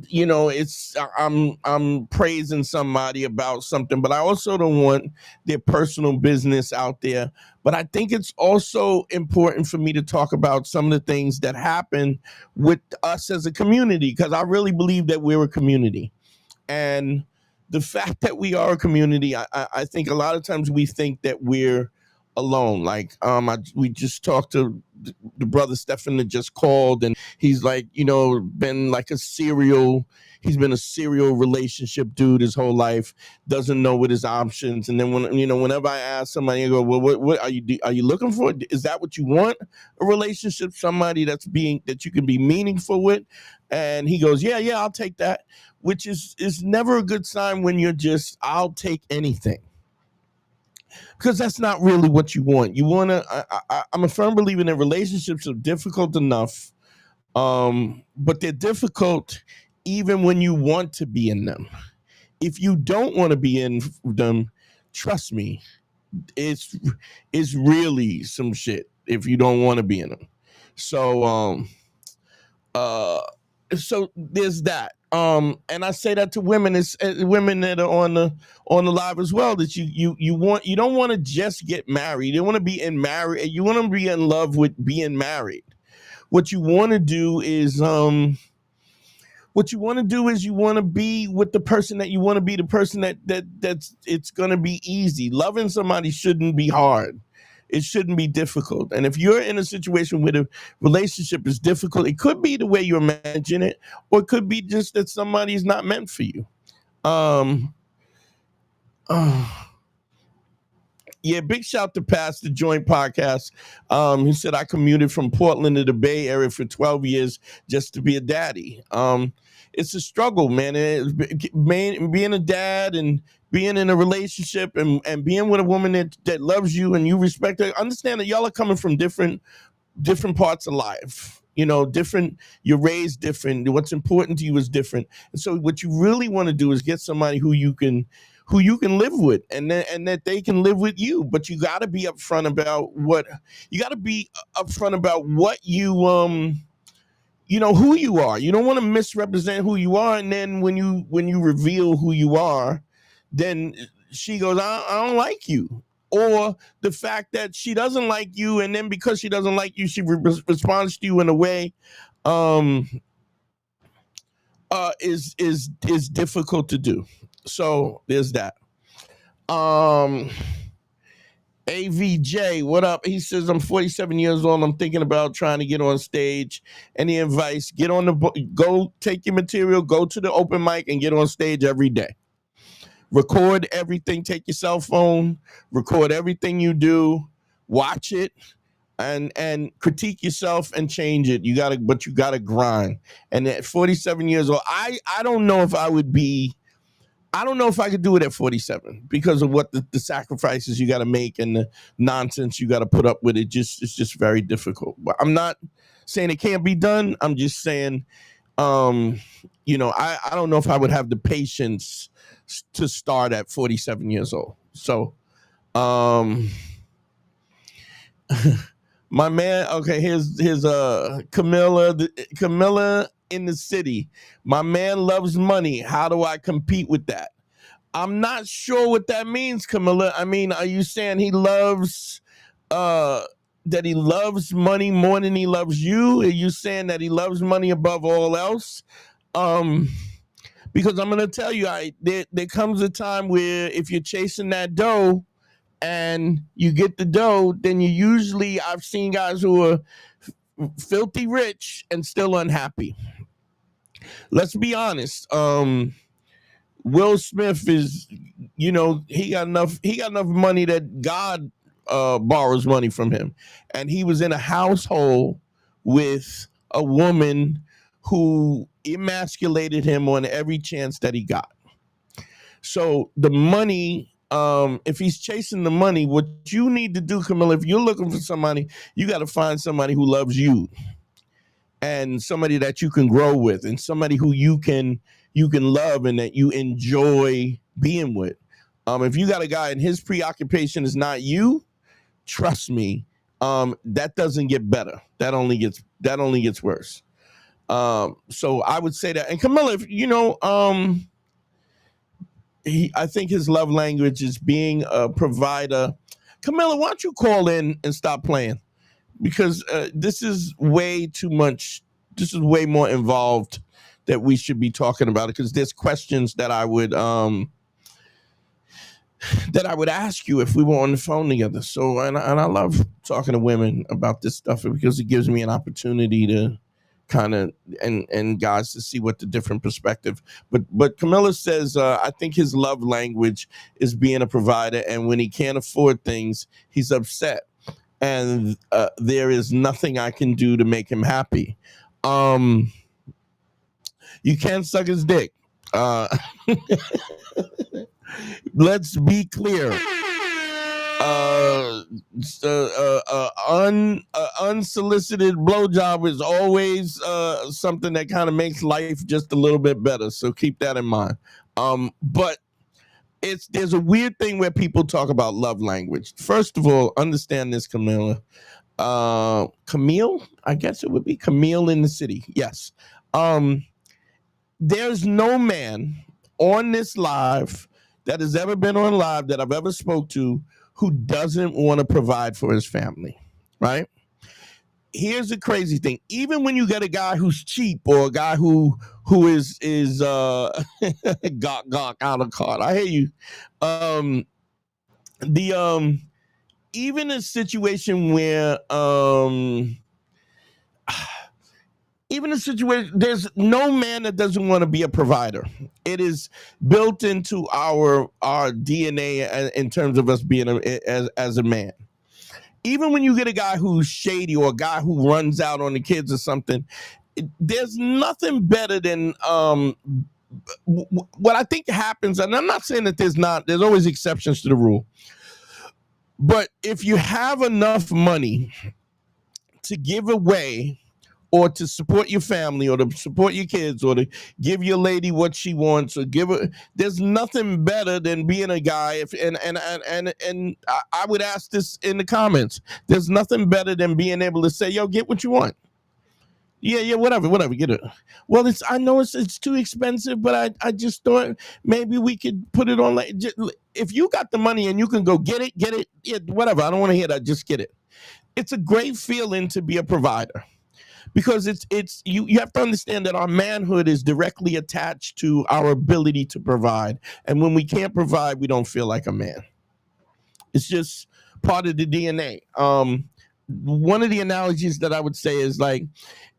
it's I'm praising somebody about something, but I also don't want their personal business out there. But I think it's also important for me to talk about some of the things that happen with us as a community, because I really believe that we're a community. And the fact that we are a community, I think a lot of times we think that we're alone. Like we just talked to the brother Stefan that just called, and he's like, been like he's been a serial relationship dude his whole life, doesn't know what his options. And then whenever I ask somebody, I go, well, what are you looking for? Is that what you want? A relationship, somebody that you can be meaningful with? And he goes, yeah, I'll take that, which is never a good sign when you're just, I'll take anything. Because that's not really what you want. You want to, I'm a firm believer that relationships are difficult enough, but they're difficult even when you want to be in them. If you don't want to be in them, trust me, it's really some shit if you don't want to be in them. So, so there's that. And I say that to women, women that are on the live as well, that you don't want to just get married. You don't want to be married. You want to be in love with being married. What you want to do is you want to be with the person that you want to be, the person that's it's going to be easy. Loving somebody shouldn't be hard. It shouldn't be difficult. And if you're in a situation where the relationship is difficult, it could be the way you imagine it, or it could be just that somebody's not meant for you. Yeah, big shout to Pastor Joint Podcast. He said, I commuted from Portland to the Bay Area for 12 years just to be a daddy. It's a struggle, man. Being a dad and being in a relationship and being with a woman that loves you and you respect her. Understand that y'all are coming from different parts of life. Different. You're raised different. What's important to you is different. And so what you really want to do is get somebody who you can live with, and that they can live with you. But you got to be upfront about what who you are. You don't want to misrepresent who you are, and then when you reveal who you are, then she goes, I don't like you. Or the fact that she doesn't like you, and then because she doesn't like you, she responds to you in a way is difficult to do. So there's that. AVJ, what up? He says, I'm 47 years old. I'm thinking about trying to get on stage. Any advice? Go take your material, go to the open mic and get on stage every day. Record everything. Take your cell phone, record everything you do, watch it, and critique yourself and change it. You gotta grind. And at 47 years old, I don't know if I could do it at 47 because of what the sacrifices you got to make and the nonsense you got to put up with. It's just very difficult. But I'm not saying it can't be done. I'm just saying, I don't know if I would have the patience to start at 47 years old. So, my man, okay, here's Camilla in the city. My man loves money. How do I compete with that? I'm not sure what that means, Camilla. I mean, are you saying he loves that he loves money more than he loves you? Are you saying that he loves money above all else? Because I'm going to tell you, there comes a time where if you're chasing that dough and you get the dough, then I've seen guys who are filthy rich and still unhappy. Let's be honest. Will Smith is, he got enough money that God borrows money from him. And he was in a household with a woman who emasculated him on every chance that he got. So the money, if he's chasing the money, what you need to do, Camilla, if you're looking for somebody, you got to find somebody who loves you and somebody that you can grow with and somebody who you can love and that you enjoy being with. If you got a guy and his preoccupation is not you, trust me, that doesn't get better. That only gets worse. So I would say that. And Camilla, I think his love language is being a provider. Camilla, why don't you call in and stop playing? Because this is way too much. This is way more involved that we should be talking about it, because there's questions that I would that I would ask you if we were on the phone together. So, and I love talking to women about this stuff because it gives me an opportunity to kind of and guys to see what the different perspective. But Camilla says, I think his love language is being a provider, and when he can't afford things, he's upset, and there is nothing I can do to make him happy. You can't suck his dick. Let's be clear. Unsolicited blowjob is always something that kind of makes life just a little bit better. So keep that in mind. But there's a weird thing where people talk about love language. First of all, understand this, Camilla. Camille, I guess it would be Camille in the city. Yes. There's no man on this live that has ever been on live that I've ever spoke to who doesn't want to provide for his family, right? Here's the crazy thing. Even when you get a guy who's cheap or a guy who is gawk out of card, I hear you. Even a situation where there's no man that doesn't want to be a provider. It is built into our DNA in terms of us being as a man. Even when you get a guy who's shady or a guy who runs out on the kids or something, there's nothing better than what I think happens. And I'm not saying that there's always exceptions to the rule. But if you have enough money to give away or to support your family or to support your kids or to give your lady what she wants or give her, there's nothing better than being a guy. And I would ask this in the comments. There's nothing better than being able to say, yo, get what you want. Yeah, whatever, get it. Well, I know it's too expensive, but I just thought maybe we could put it on. If you got the money and you can go get it, yeah, whatever. I don't want to hear that. Just get it. It's a great feeling to be a provider. Because you have to understand that our manhood is directly attached to our ability to provide. And when we can't provide, we don't feel like a man. It's just part of the DNA. One of the analogies that I would say is like,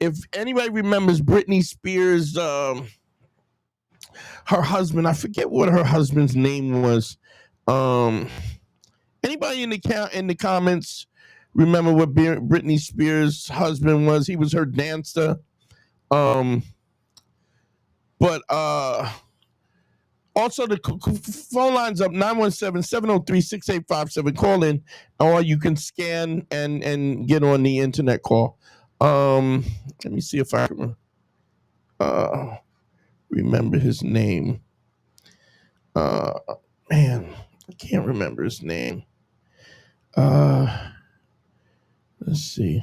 if anybody remembers Britney Spears, her husband, I forget what her husband's name was. Anybody in the comments remember what Britney Spears' husband was? He was her dancer. But also the phone line's up 917-703-6857. Call in, or you can scan and get on the internet call. Let me see if I can remember his name. Man, I can't remember his name. Let's see.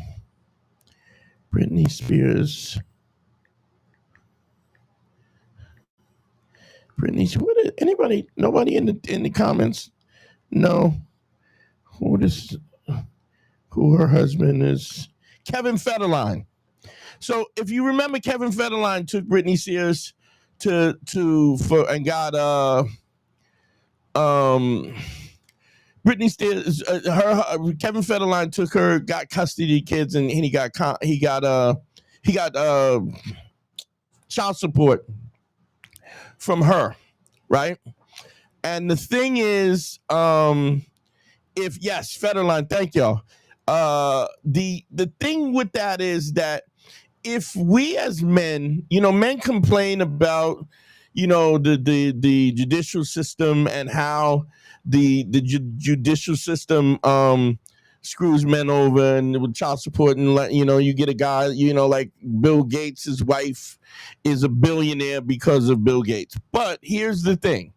Britney Spears. Anybody? Nobody in the comments? No. Who her husband is? Kevin Federline. So if you remember, Kevin Federline took Britney Spears and got Britney Spears, Kevin Federline took her, got custody of the kids, and he got child support from her, right? And the thing is, Federline, thank y'all. The thing with that is that if we as men, men complain about, the judicial system and how the judicial system screws men over and with child support, and you get a guy, like Bill Gates, his wife is a billionaire because of Bill Gates. But here's the thing.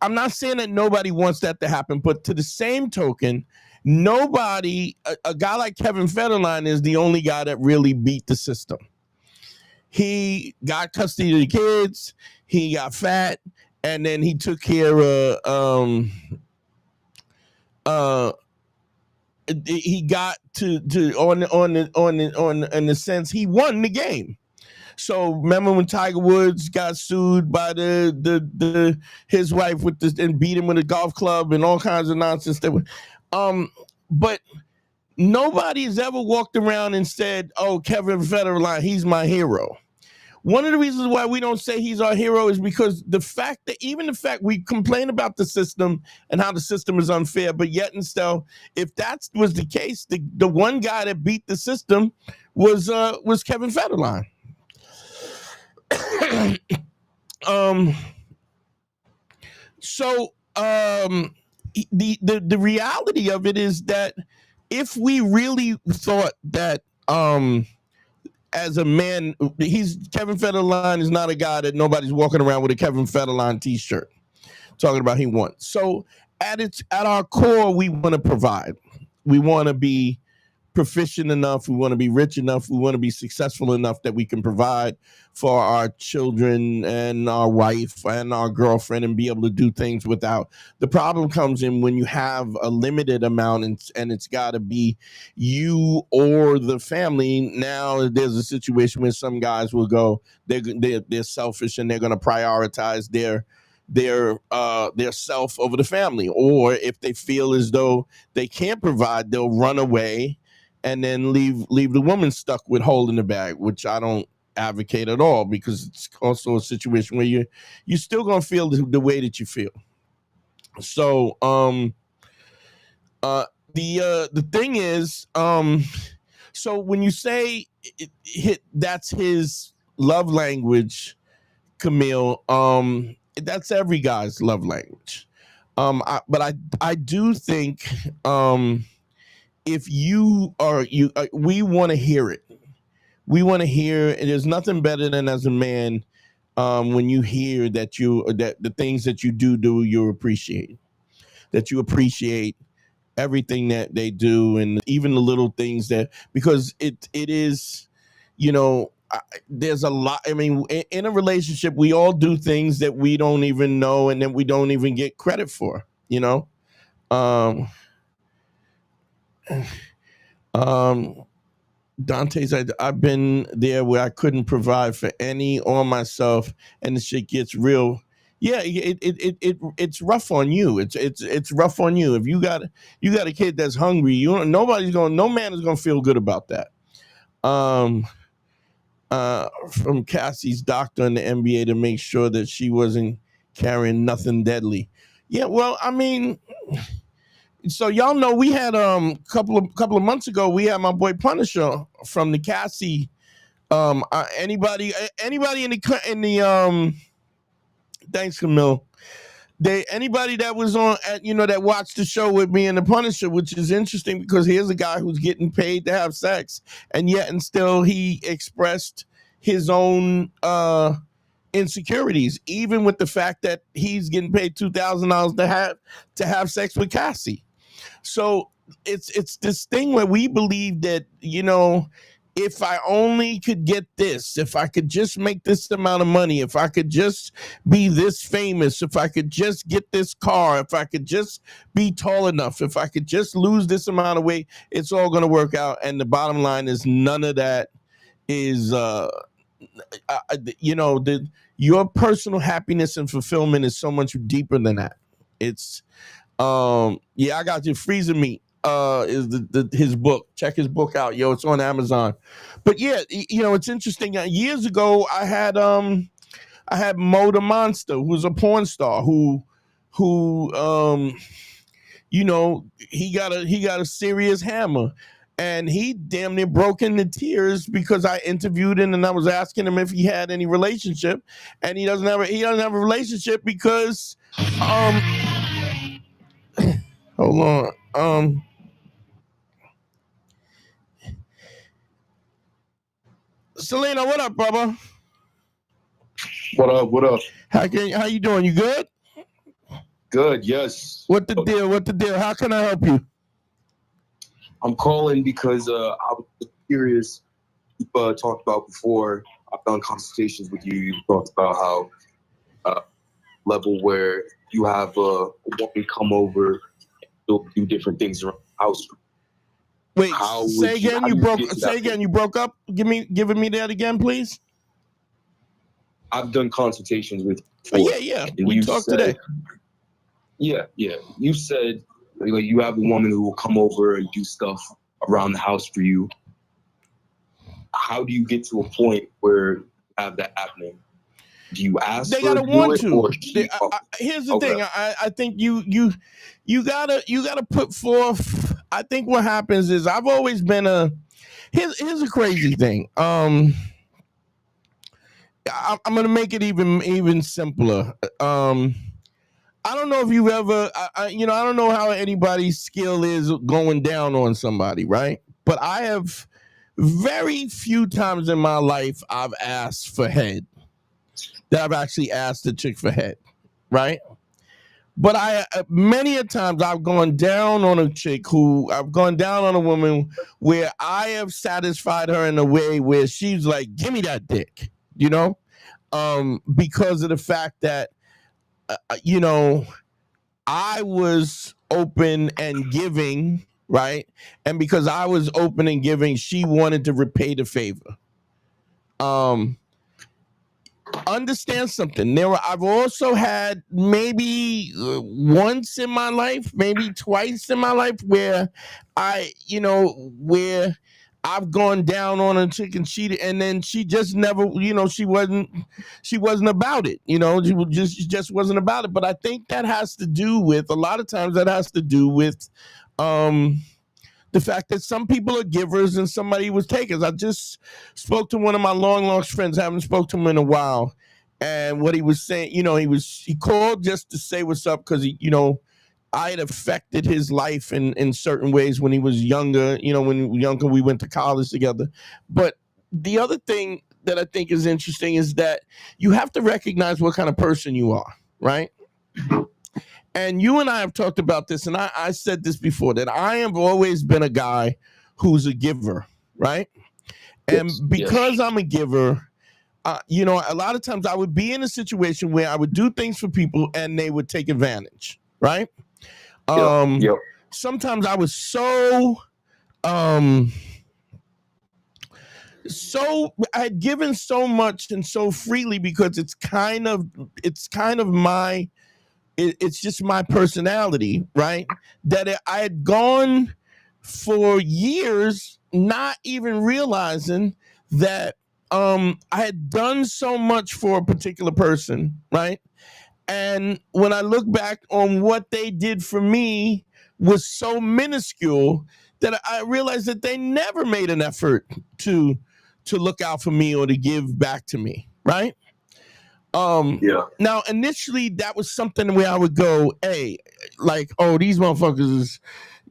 I'm not saying that nobody wants that to happen, but to the same token, a guy like Kevin Federline is the only guy that really beat the system. He got custody of the kids, he got fat, and then he took care of he got to in the sense he won the game. So remember when Tiger Woods got sued by his wife with this and beat him with a golf club and all kinds of nonsense but nobody's ever walked around and said, "Oh, Kevin Federline, he's my hero." One of the reasons why we don't say he's our hero is because the fact we complain about the system and how the system is unfair, but yet and still, if that was the case, the one guy that beat the system was Kevin Federline. The reality of it is that if we really thought that as a man, Kevin Federline is not a guy that nobody's walking around with a Kevin Federline t-shirt talking about he won. So at our core, we want to provide. We want to be proficient enough. We want to be rich enough. We want to be successful enough that we can provide for our children and our wife and our girlfriend and be able to do things without. The problem comes in when you have a limited amount and it's got to be you or the family. Now there's a situation where some guys will go, they're selfish and they're going to prioritize their self over the family. Or if they feel as though they can't provide, they'll run away and then leave the woman stuck with holding the bag, which I don't advocate at all, because it's also a situation where you're still gonna feel the way that you feel. So the thing is, so when you say that's his love language, Camille, that's every guy's love language. But I do think if we want to hear it. We want to hear, and there's nothing better than as a man when you hear that the things that you do you appreciate, that you appreciate everything that they do, and even the little things because it is, there's a lot. I mean, in a relationship, we all do things that we don't even know and that we don't even get credit for, Dante said, I've been there where I couldn't provide for any or myself, and the shit gets real. Yeah, it's rough on you. It's rough on you. If you got a kid that's hungry, no man is gonna feel good about that. From Cassie's doctor in the NBA to make sure that she wasn't carrying nothing deadly. Yeah, well, I mean, so y'all know we had couple of months ago we had my boy Punisher from the Cassie. Anybody in the thanks, Camille. Anybody that was on that watched the show with me and the Punisher, which is interesting because here's a guy who's getting paid to have sex, and yet and still he expressed his own insecurities, even with the fact that he's getting paid $2,000 to have sex with Cassie. So it's this thing where we believe that, if I only could get this, if I could just make this amount of money, if I could just be this famous, if I could just get this car, if I could just be tall enough, if I could just lose this amount of weight, it's all going to work out. And the bottom line is none of that is, your personal happiness and fulfillment is so much deeper than that. It's, I got you. Freezer Meat is his book. Check his book out, yo. It's on Amazon. But yeah, it's interesting. Years ago, I had Mo the Monster, who's a porn star who he got a serious hammer, and he damn near broke into tears because I interviewed him and I was asking him if he had any relationship, and he doesn't have a relationship because hold on. Selena, what up, brother? What up? How you doing? You good? Good, yes. What the deal? How can I help you? I'm calling because I was curious. You talked about before. I've done consultations with you. You talked about how level where you have a woman come over and do different things around the house. Wait, say again. You broke up. Giving me that again, please. I've done consultations with Oh, you before, yeah. and We you talked said, today. yeah. You said like you have a woman who will come over and do stuff around the house for you. How do you get to a point where you have that happening? Do you ask They her gotta to do want it, to. or Here's the Okay. thing. I think you gotta put forth. I think what happens is I've always been here's a crazy thing. I'm gonna make it even simpler. I don't know if you've ever, I don't know how anybody's skill is going down on somebody, right? But I have very few times in my life I've asked for head. That I've actually asked a chick for head, right? But many a times I've gone down on a chick I've gone down on a woman where I have satisfied her in a way where she's like, give me that dick, because of the fact that, I was open and giving, right? And because I was open and giving, she wanted to repay the favor. Understand something. I've also had maybe once in my life, maybe twice in my life, where where I've gone down on a chick and then she just never, she wasn't about it, she just wasn't about it. But I think that has to do with a lot of times the fact that some people are givers and somebody was takers. I just spoke to one of my long lost friends. I haven't spoke to him in a while, and what he was saying, he called just to say what's up because I had affected his life in certain ways when he was younger. We went to college together. But the other thing that I think is interesting is that you have to recognize what kind of person you are, right? And you and I have talked about this, and I said this before, that I have always been a guy who's a giver, right? And because I'm a giver, a lot of times I would be in a situation where I would do things for people and they would take advantage, right? Sometimes I was so I had given so much and so freely because it's kind of my it's just my personality, right? That I had gone for years not even realizing that I had done so much for a particular person, right? And when I look back on what they did for me was so minuscule that I realized that they never made an effort to look out for me or to give back to me, right? Now, initially, that was something where I would go, hey, like, oh, these motherfuckers is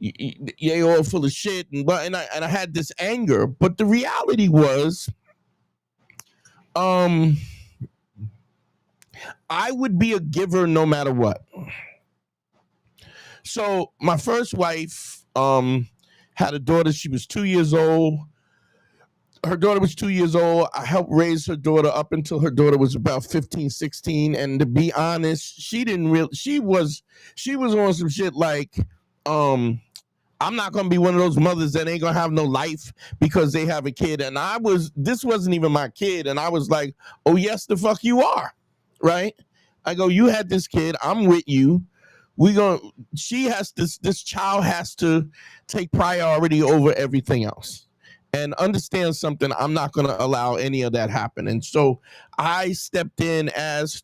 they all full of shit, and I had this anger. But the reality was, I would be a giver no matter what. So my first wife had a daughter. She was 2 years old. Her daughter was 2 years old. I helped raise her daughter up until her daughter was about 15, 16. And to be honest, she was on some shit like, I'm not going to be one of those mothers that ain't going to have no life because they have a kid. And this wasn't even my kid. And I was like, oh, yes, the fuck you are. Right? I go, you had this kid. I'm with you. This child has to take priority over everything else. And understand something, I'm not going to allow any of that happen. And so I stepped in as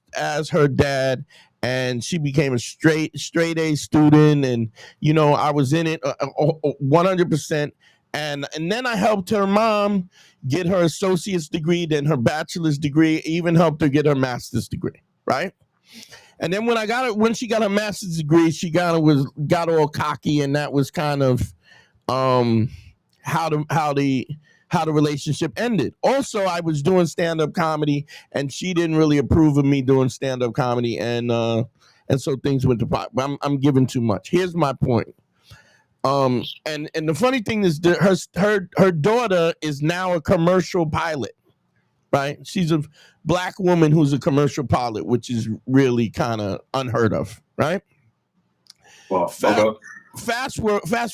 her dad, and she became a straight A student. And, I was in it 100%. And then I helped her mom get her associate's degree, then her bachelor's degree, even helped her get her master's degree, right? And then when she got her master's degree, she got all cocky, and that was kind of how the relationship ended. Also, I was doing stand-up comedy, and she didn't really approve of me doing stand-up comedy, and so things went to pot. I'm giving too much. Here's my point. And the funny thing is that her daughter is now a commercial pilot, right? She's a black woman who's a commercial pilot, which is really kind of unheard of, right? Well, Fast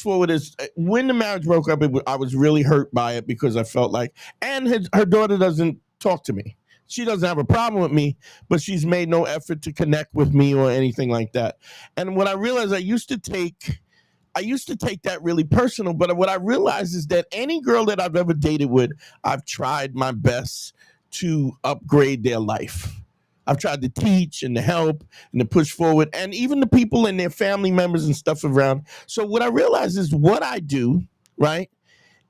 forward is when the marriage broke up. I was really hurt by it because I felt like, and her daughter doesn't talk to me. She doesn't have a problem with me, but she's made no effort to connect with me or anything like that. And what I realized, I used to take that really personal, but what I realized is that any girl that I've ever dated with, I've tried my best to upgrade their life. I've tried to teach and to help and to push forward, and even the people and their family members and stuff around. So what I realize is what I do, right,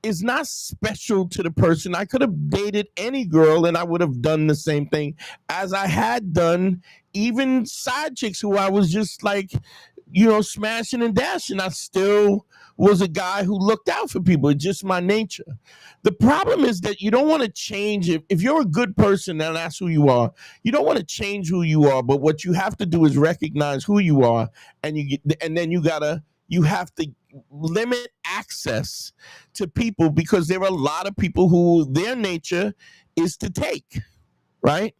is not special to the person. I could have dated any girl and I would have done the same thing as I had done even side chicks who I was just like, smashing and dashing. I still was a guy who looked out for people. It's just my nature. The problem is that you don't want to change it. If you're a good person and that's who you are, you don't want to change who you are. But what you have to do is recognize who you are, and then you have to limit access to people, because there are a lot of people who their nature is to take, right?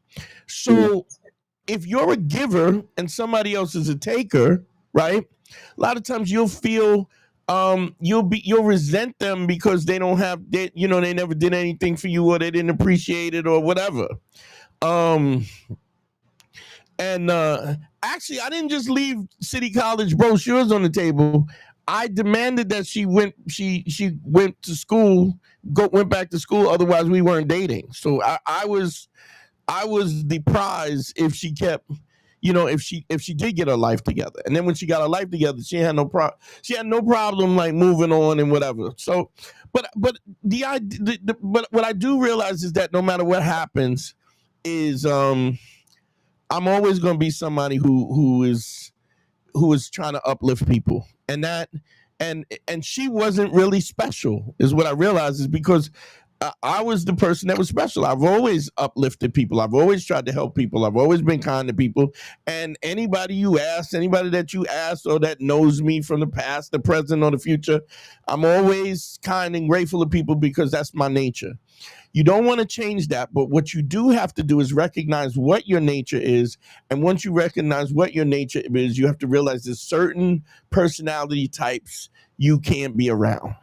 So if you're a giver and somebody else is a taker, right? A lot of times you'll feel you'll resent them because they never did anything for you, or they didn't appreciate it, or whatever. Actually, I didn't just leave City College brochures on the table. I demanded that she went to school, went back to school. Otherwise, we weren't dating. So I was the prize if she kept, if she did get her life together. And then when she got her life together, she had no problem like moving on and whatever. So, but what I do realize is that no matter what happens, is I'm always going to be somebody who is trying to uplift people, and she wasn't really special, is what I realized, is because I was the person that was special. I've always uplifted people. I've always tried to help people. I've always been kind to people. And anybody that you ask or that knows me from the past, the present, or the future, I'm always kind and grateful to people, because that's my nature. You don't want to change that, but what you do have to do is recognize what your nature is. And once you recognize what your nature is, you have to realize there's certain personality types you can't be around.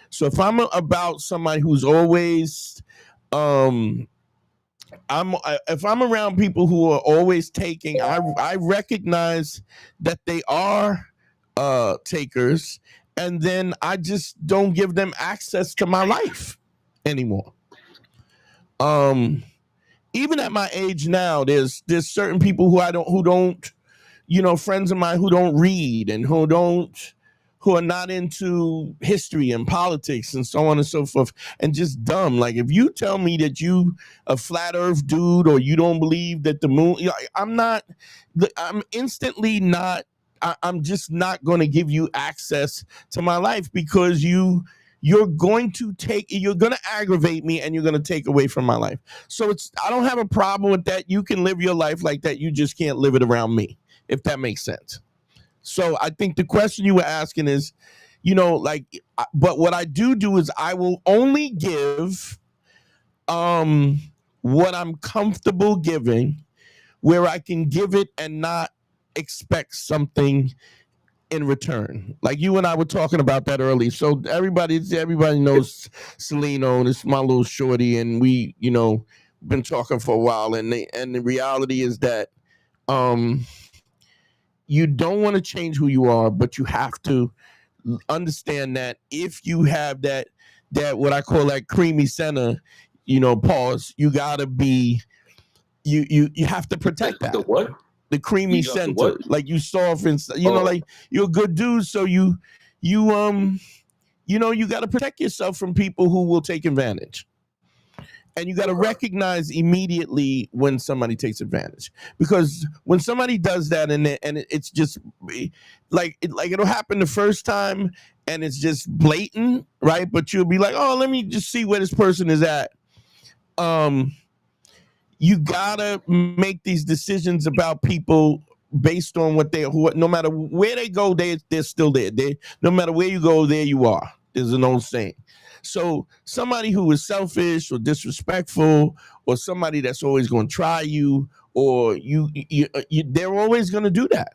So if I'm about somebody who's always, if I'm around people who are always taking, I recognize that they are takers, and then I just don't give them access to my life anymore. Even at my age now, there's certain people who don't, friends of mine who don't read and who are not into history and politics and so on and so forth, and just dumb. Like, if you tell me that you a flat earth dude, or you don't believe that the moon, I'm instantly not, I'm just not going to give you access to my life, because you're going to aggravate me, and you're going to take away from my life. So I don't have a problem with that. You can live your life like that. You just can't live it around me, if that makes sense. So I think the question you were asking is, but what I do is I will only give what I'm comfortable giving, where I can give it and not expect something in return. Like you and I were talking about that early. So everybody knows Celino, and it's my little shorty, and we, been talking for a while, and the reality is that you don't want to change who you are, but you have to understand that if you have that what I call that creamy center, pause, you gotta be, you have to protect that. The what? The creamy center, like you soft and like you're a good dude, so you got to protect yourself from people who will take advantage. And you got to recognize immediately when somebody takes advantage, because when somebody does that, and it's just like it'll happen the first time and it's just blatant, right? But you'll be like, oh, let me just see where this person is at. You gotta make these decisions about people based on no matter where they go, they're still there. No matter where you go, there you are. There's an old saying. So somebody who is selfish or disrespectful, or somebody that's always going to try you, or they're always going to do that.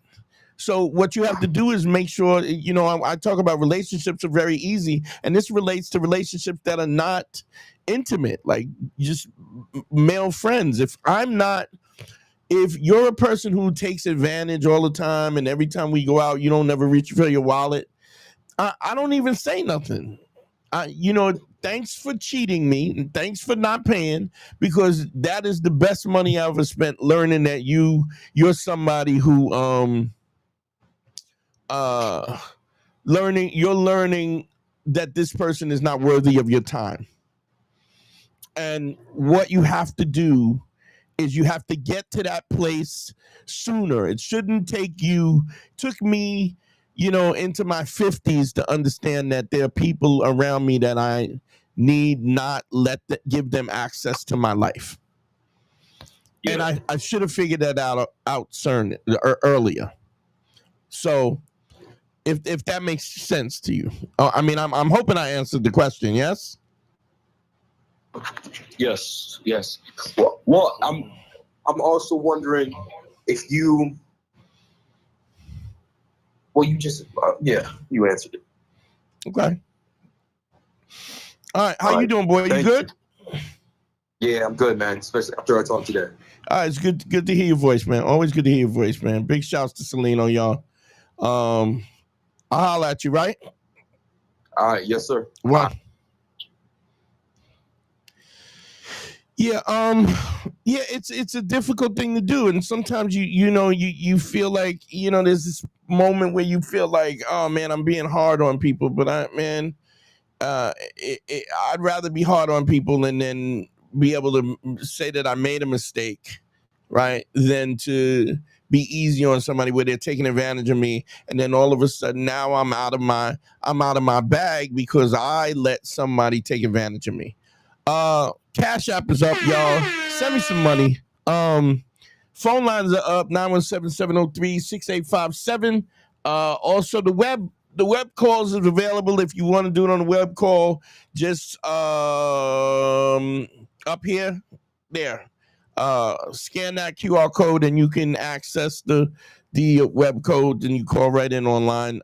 So what you have to do is make sure, I talk about relationships are very easy, and this relates to relationships that are not intimate, like just male friends. If you're a person who takes advantage all the time, and every time we go out, you don't never reach for your wallet, I don't even say nothing. Thanks for cheating me, and thanks for not paying, because that is the best money I ever spent learning that you're somebody who learning that this person is not worthy of your time. And what you have to do is you have to get to that place sooner. It shouldn't took me, into my 50s to understand that there are people around me that I need not give them access to my life. Yeah. And I should have figured that out earlier. So if that makes sense to you. I'm hoping I answered the question, yes? Yes. Well, I'm also wondering if you. Well, you just you answered it. Okay. All right, how you doing, boy? You good? Yeah, I'm good, man. Especially after I talked today. All right, it's good to hear your voice, man. Always good to hear your voice, man. Big shouts to Celine on y'all. I'll holler at you, right? All right, yes, sir. Well. Yeah, it's a difficult thing to do, and sometimes you feel like there's this moment where you feel like, oh man, I'm being hard on people, but I'd rather be hard on people and then be able to say that I made a mistake, right, than to be easy on somebody where they're taking advantage of me, and then all of a sudden now I'm out of my bag because I let somebody take advantage of me. Cash App is up, y'all. Send me some money. Phone lines are up, 917-703-6857. Also the web calls is available if you want to do it on the web call. Just up here, there. Scan that QR code and you can access the web code, and you call right in online.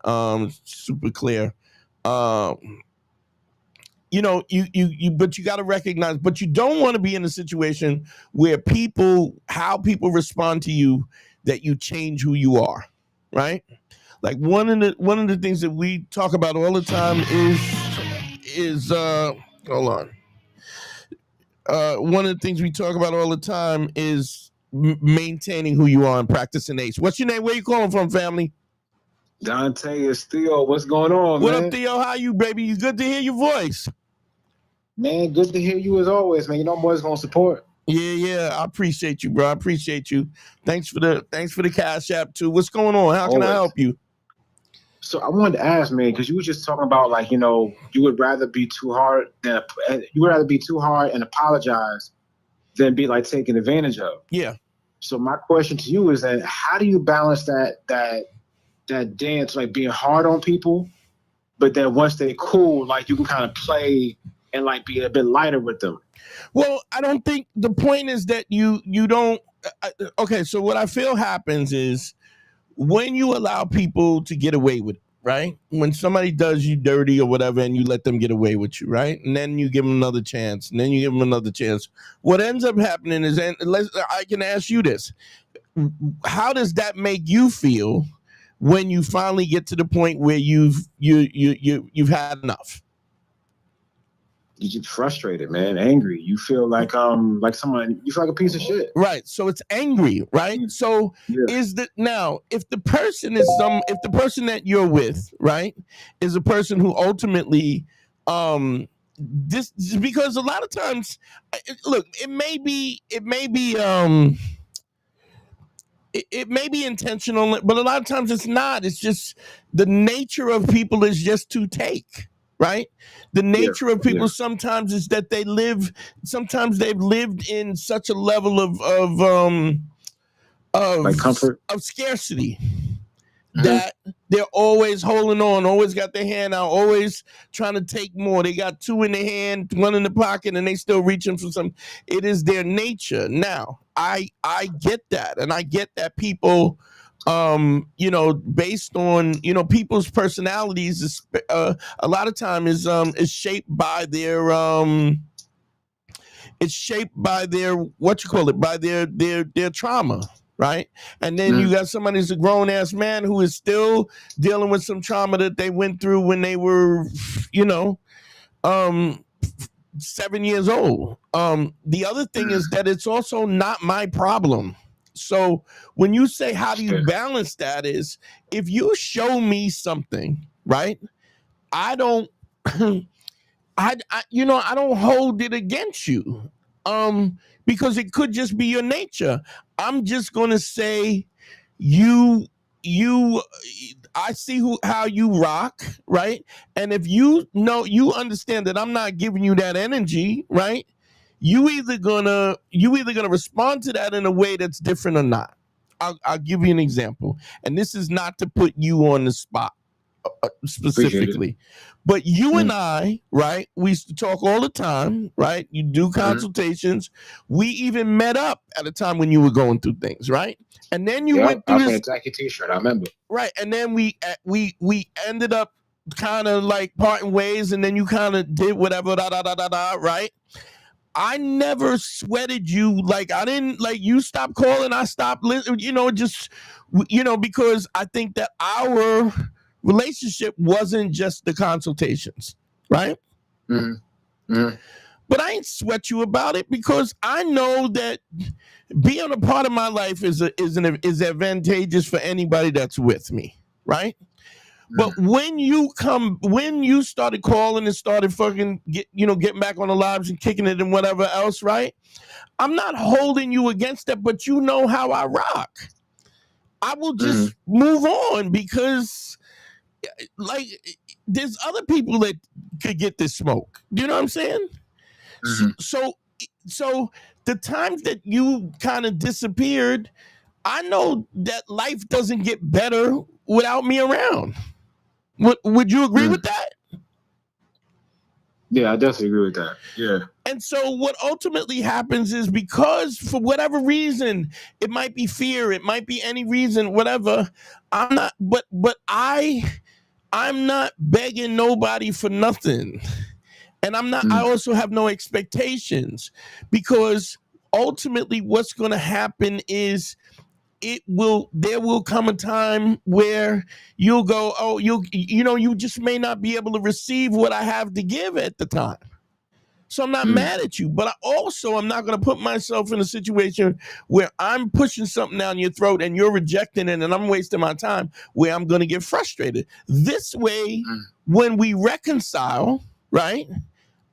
Super clear. But you got to recognize, but you don't want to be in a situation where how people respond to you, that you change who you are, right? Like one of the things that we talk about all the time is hold on. One of the things we talk about all the time is maintaining who you are and practicing ACE. What's your name? Where you calling from, family? Dante is Theo. What's going on, what man? What up, Theo? How you, baby? You good to hear your voice. Man, good to hear you as always, man. I'm always gonna support. Yeah. I appreciate you, bro. I appreciate you. Thanks for the Cash App too. What's going on? How can I help you? So I wanted to ask, man, because you were just talking about you would rather be too hard and apologize than be like taken advantage of. Yeah. So my question to you is that how do you balance that dance, like being hard on people, but then once they're cool, like you can kind of play and like be a bit lighter with them? Well, I don't think the point is that you don't. Okay, so what I feel happens is when you allow people to get away with it, right? When somebody does you dirty or whatever, and you let them get away with you, right? And then you give them another chance, and then you give them another chance. What ends up happening is, and I can ask you this: how does that make you feel when you finally get to the point where you've had enough? You get frustrated, man, angry. You feel like someone. You feel like a piece of shit. Right. So it's angry, right? So if the person that you're with, right, is a person who ultimately, this because a lot of times, look, it may be intentional, but a lot of times it's not. It's just the nature of people is just to take. Right? The nature of people sometimes is that sometimes they've lived in such a level of like comfort, of scarcity, that they're always holding on, always got their hand out, always trying to take more. They got two in their hand, one in the pocket, and they still reaching for some. It is their nature. Now, I get that, and I get that people you know, based on, you know, people's personalities is a lot of time is shaped by their it's shaped by their what you call it, by their trauma, right? And then you got somebody who's a grown ass man who is still dealing with some trauma that they went through when they were, you know, 7 years old. The other thing is that it's also not my problem. So when you say how do you balance that, is if you show me something, right? I don't I you know, I don't hold it against you. Because it could just be your nature. I'm just gonna say I see how you rock, right? And if you understand that I'm not giving you that energy, right? You either gonna respond to that in a way that's different or not. I'll give you an example, and this is not to put you on the spot specifically, but you and I, right? We used to talk all the time, right? You do consultations. We even met up at a time when you were going through things, right? And then you went through this exact T-shirt. I remember. Right, and then we ended up kind of like parting ways, and then you kind of did whatever, right? I never sweated you. Like I didn't, like you stopped calling, I stopped listening, you know, just, you know, because I think that our relationship wasn't just the consultations, right? But I ain't sweat you about it because I know that being a part of my life is advantageous for anybody that's with me, right? But when you started calling and started fucking getting back on the lives and kicking it and whatever else, right? I'm not holding you against that, but you know how I rock. I will just move on because, like, there's other people that could get this smoke. You know what I'm saying? So the times that you kind of disappeared, I know that life doesn't get better without me around. Would you agree with that? Yeah, I definitely agree with that. Yeah. And so what ultimately happens is, because for whatever reason, it might be fear, it might be any reason, whatever, I'm not begging nobody for nothing. And I also have no expectations, because ultimately what's going to happen is there will come a time where you'll go, oh, you just may not be able to receive what I have to give at the time. So I'm not mad at you, but I'm not going to put myself in a situation where I'm pushing something down your throat and you're rejecting it and I'm wasting my time, where I'm going to get frustrated. This way, when we reconcile, right,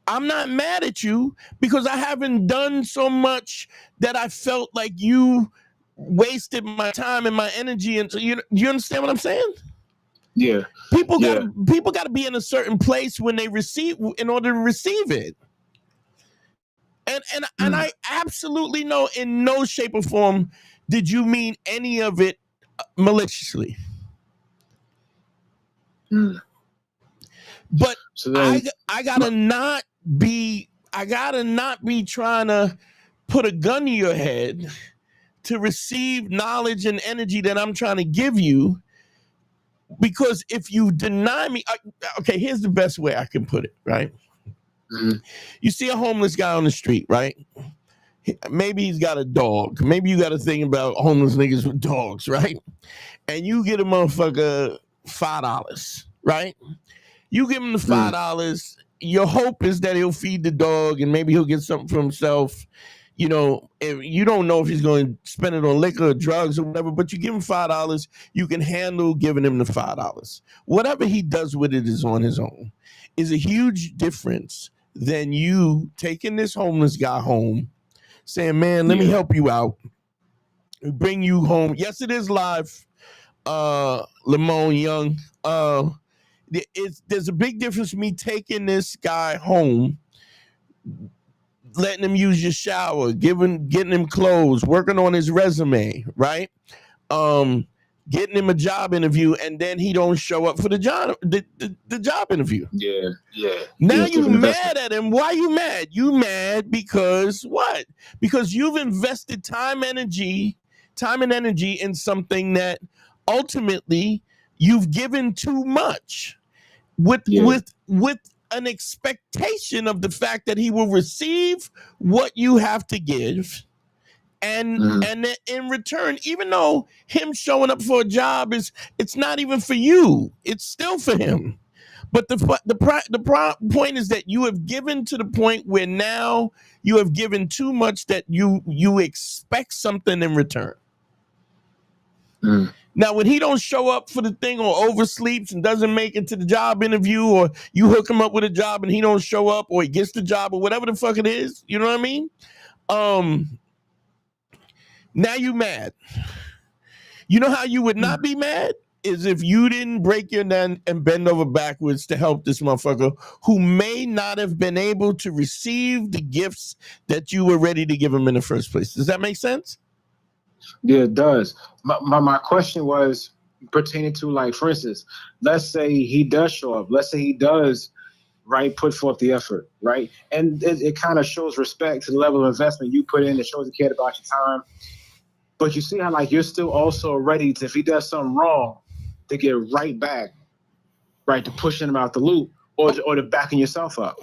I'm not mad at you because I haven't done so much that I felt like you wasted my time and my energy. And so you understand what I'm saying? Yeah. People got to be in a certain place when they receive, in order to receive it. And I absolutely know in no shape or form did you mean any of it maliciously. But I gotta not be trying to put a gun to your head to receive knowledge and energy that I'm trying to give you. Because if you deny me, okay, here's the best way I can put it, right? You see a homeless guy on the street, right? Maybe he's got a dog. Maybe you got to think about homeless niggas with dogs, right? And you get a motherfucker $5, right? You give him the $5. Your hope is that he'll feed the dog and maybe he'll get something for himself. You know, if you don't know if he's going to spend it on liquor or drugs or whatever, but you give him $5, you can handle giving him the $5. Whatever he does with it is on his own. Is a huge difference than you taking this homeless guy home, saying, man, let me help you out, bring you home. Yes, it is live, Lamone Young. There's a big difference me taking this guy home, letting him use your shower, getting him clothes, working on his resume, right? Getting him a job interview, and then he don't show up for the job interview. Yeah. Now you mad at him. Why you mad? You mad because what? Because you've invested time and energy in something that ultimately you've given too much with an expectation of the fact that he will receive what you have to give. And then in return, even though him showing up for a job it's not even for you, it's still for him. But the point is that you have given to the point where now you have given too much that you expect something in return. Now, when he don't show up for the thing or oversleeps and doesn't make it to the job interview, or you hook him up with a job and he don't show up, or he gets the job, or whatever the fuck it is, you know what I mean? Now you mad. You know how you would not be mad? Is if you didn't break your neck and bend over backwards to help this motherfucker who may not have been able to receive the gifts that you were ready to give him in the first place. Does that make sense? Yeah, it does. My question was pertaining to, like, for instance, let's say he does show up. Let's say he does, right, put forth the effort, right? And it kind of shows respect to the level of investment you put in. It shows he cared about your time. But you see how, like, you're still also ready to, if he does something wrong, to get right back, right, to pushing him out the loop, or to backing yourself up.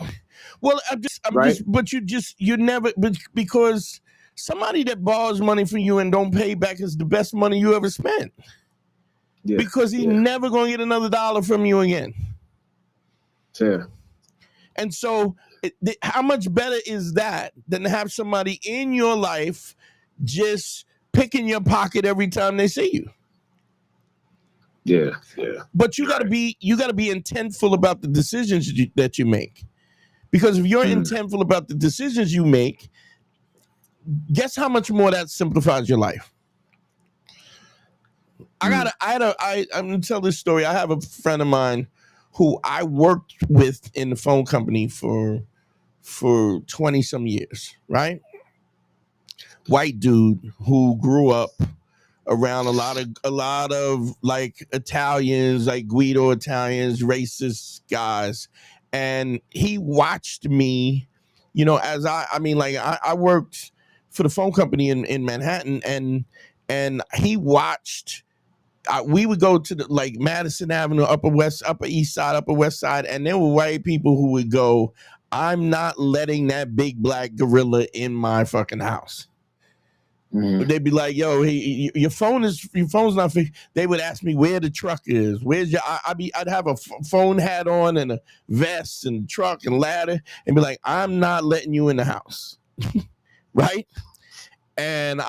Well, you're never, because somebody that borrows money from you and don't pay back is the best money you ever spent. Yeah, because he's never going to get another dollar from you again. Fair. And so how much better is that than to have somebody in your life just picking your pocket every time they see you? Yeah. But you gotta be intentful about the decisions that you make, because if you're intentful about the decisions you make, guess how much more that simplifies your life. I'm gonna tell this story. I have a friend of mine who I worked with in the phone company for 20 some years, right? White dude who grew up around a lot of like Italians, like Guido Italians, racist guys. And he watched me, you know, as I worked for the phone company in Manhattan, and he watched, we would go to the, like, Madison Avenue, Upper East Side, Upper West Side, and there were white people who would go, I'm not letting that big black gorilla in my fucking house. They'd be like, yo, your phone's not fixed. They would ask me where the truck is. Where's your, I'd have a phone hat on and a vest and truck and ladder and be like, I'm not letting you in the house. Right? And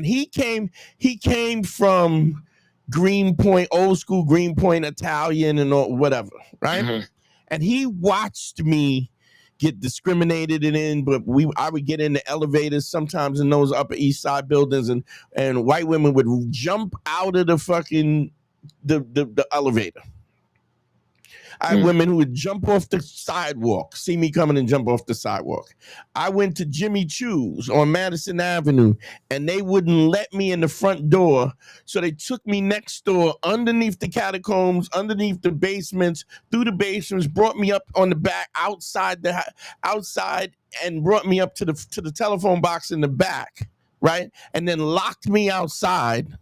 he came from Greenpoint, old school Greenpoint Italian and all, whatever. Right? And he watched me get discriminated in, but I would get in the elevators sometimes in those Upper East Side buildings, and white women would jump out of the fucking the elevator. I had women who would jump off the sidewalk, see me coming and jump off the sidewalk. I went to Jimmy Choo's on Madison Avenue, and they wouldn't let me in the front door. So they took me next door, underneath the catacombs, underneath the basements, through the basements, brought me up on the back, outside, and brought me up to the telephone box in the back, right? And then locked me outside.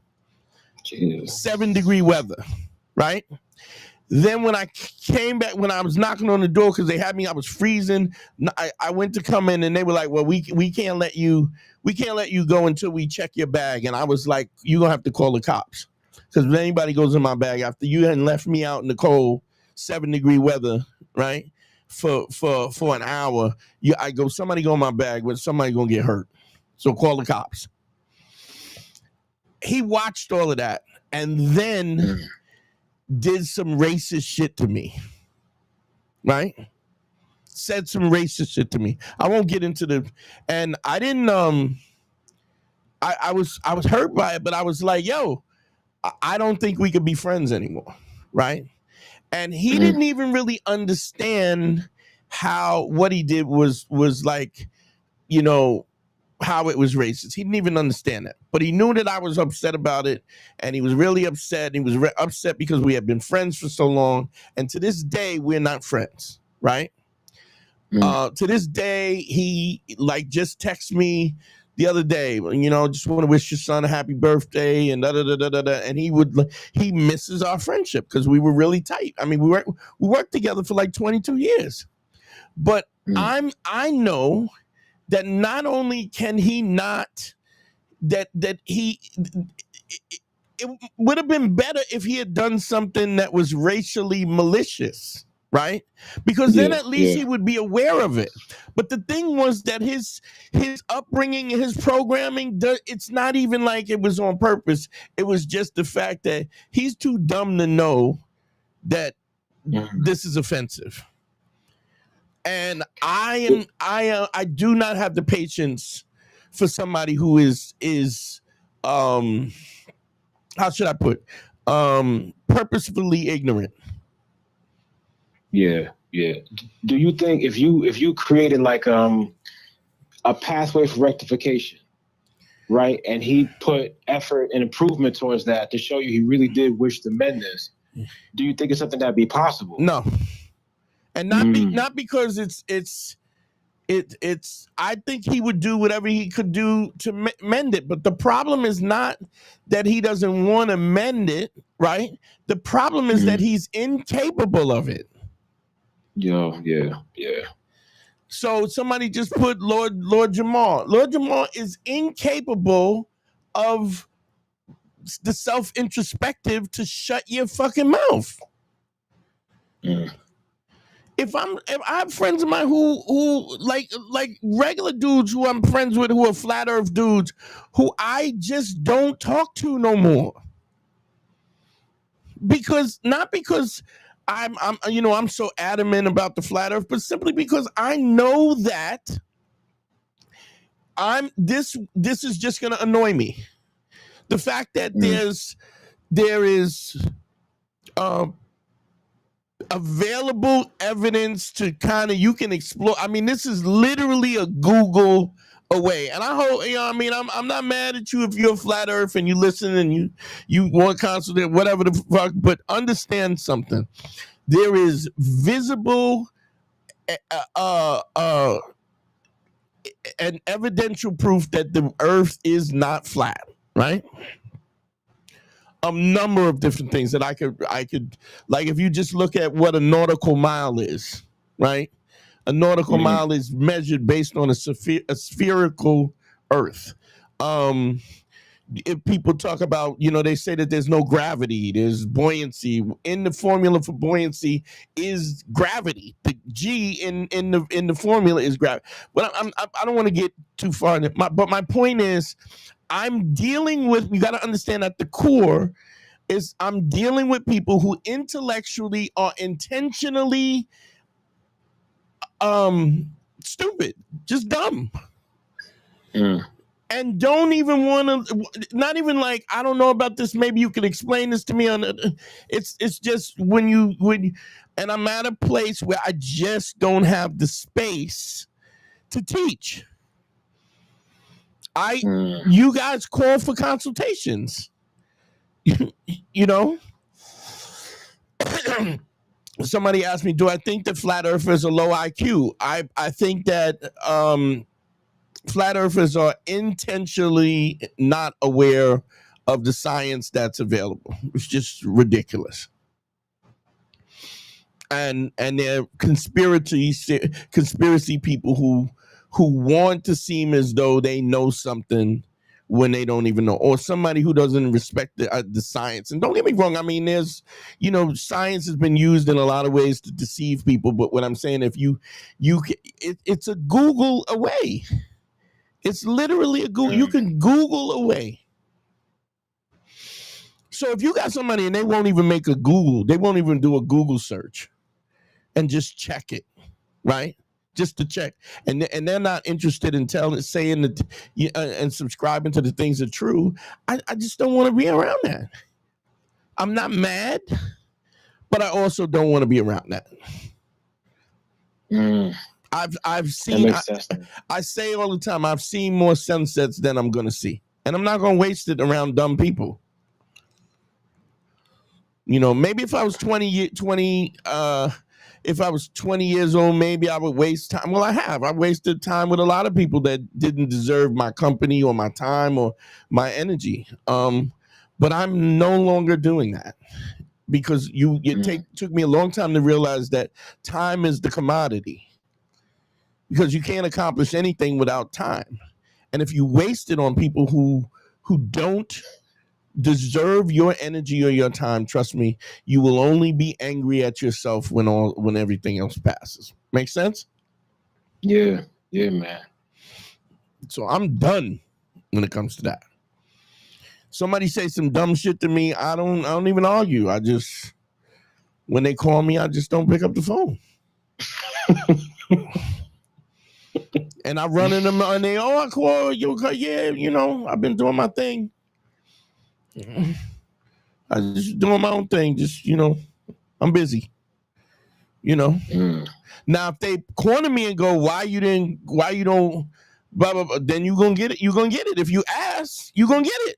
Jeez. 7-degree weather, right? Then when I came back, when I was knocking on the door because they had me, I was freezing. I went to come in and they were like, "Well, we can't let you go until we check your bag." And I was like, "You're gonna have to call the cops, because if anybody goes in my bag after you hadn't left me out in the cold, 7-degree weather, right, for an hour, somebody go in my bag, but somebody gonna get hurt. So call the cops." He watched all of that and then did some racist shit to me, right? Said some racist shit to me. I won't get into and I didn't, I was hurt by it, but I was like, yo, I don't think we could be friends anymore, right? And he didn't even really understand what he did was like, you know, how it was racist. He didn't even understand that, but he knew that I was upset about it, and he was really upset. He was upset because we had been friends for so long, and to this day we're not friends, right? To this day, he like just texts me the other day, just want to wish your son a happy birthday and da da da da da. And he misses our friendship because we were really tight. I mean, we worked together for like 22 years. But I know that not only can he not, that he, it would have been better if he had done something that was racially malicious, right? Because then at least he would be aware of it. But the thing was that his upbringing, his programming, it's not even like it was on purpose. It was just the fact that he's too dumb to know that this is offensive. And I do not have the patience for somebody who is how should I put purposefully ignorant. Yeah. Do you think if you created like a pathway for rectification, right, and he put effort and improvement towards that to show you he really did wish to mend this, do you think it's something that'd be possible? No, and not because it's I think he would do whatever he could do to mend it. But the problem is not that he doesn't want to mend it, right? The problem is that he's incapable of it. Yeah. So somebody just put Lord Jamal. Lord Jamal is incapable of the self-introspective to shut your fucking mouth. If I have friends of mine who like regular dudes who I'm friends with who are flat earth dudes who I just don't talk to no more. Not because I'm so adamant about the flat earth, but simply because I know that this is just gonna annoy me. The fact that there is available evidence to kind of, you can explore. I mean, this is literally a Google away. And I hope, I'm not mad at you if you're a flat earth and you listen and you want constant, whatever the fuck, but understand something. There is visible and evidential proof that the earth is not flat, right? A number of different things that I could like, if you just look at what a nautical mile is, right? A nautical mile is measured based on a spherical earth. If people talk about, they say that there's no gravity, there's buoyancy. In the formula for buoyancy is gravity. The G in the formula is gravity. But I don't want to get too far in it. But my point is, I'm dealing with, you got to understand at the core is I'm dealing with people who intellectually are intentionally stupid, just dumb. And don't even want to, not even like, I don't know about this, maybe you can explain this to me on it's just when you and I'm at a place where I just don't have the space to teach. You guys call for consultations, Somebody asked me, do I think that flat earthers are low IQ? I think that flat earthers are intentionally not aware of the science that's available. It's just ridiculous. And they're conspiracy people who want to seem as though they know something when they don't even know, or somebody who doesn't respect the science. And don't get me wrong, I mean, there's, science has been used in a lot of ways to deceive people. But what I'm saying, if it's a Google away. It's literally a Google. You can Google away. So if you got somebody and they won't even make a Google, they won't even do a Google search and just check it, right? Just to check, and they're not interested in saying that and subscribing to the things that are true. I just don't want to be around that. I'm not mad, but I also don't want to be around that. I've seen. I say all the time, I've seen more sunsets than I'm going to see, and I'm not going to waste it around dumb people. Maybe if I was 20, if I was 20 years old, maybe I would waste time. Well, I have. I wasted time with a lot of people that didn't deserve my company or my time or my energy. But I'm no longer doing that because took me a long time to realize that time is the commodity, because you can't accomplish anything without time. And if you waste it on people who don't deserve your energy or your time, trust me, you will only be angry at yourself when everything else passes. Make sense? Yeah, man. So I'm done when it comes to that. Somebody say some dumb shit to me, I don't even argue. I just, when they call me, I just don't pick up the phone. And I run in them and they, I call you. Yeah, I've been doing my thing. I just doing my own thing. Just, I'm busy. Now, if they corner me and go, why you don't, blah, blah, blah, then you're going to get it. You're going to get it. If you ask, you're going to get it.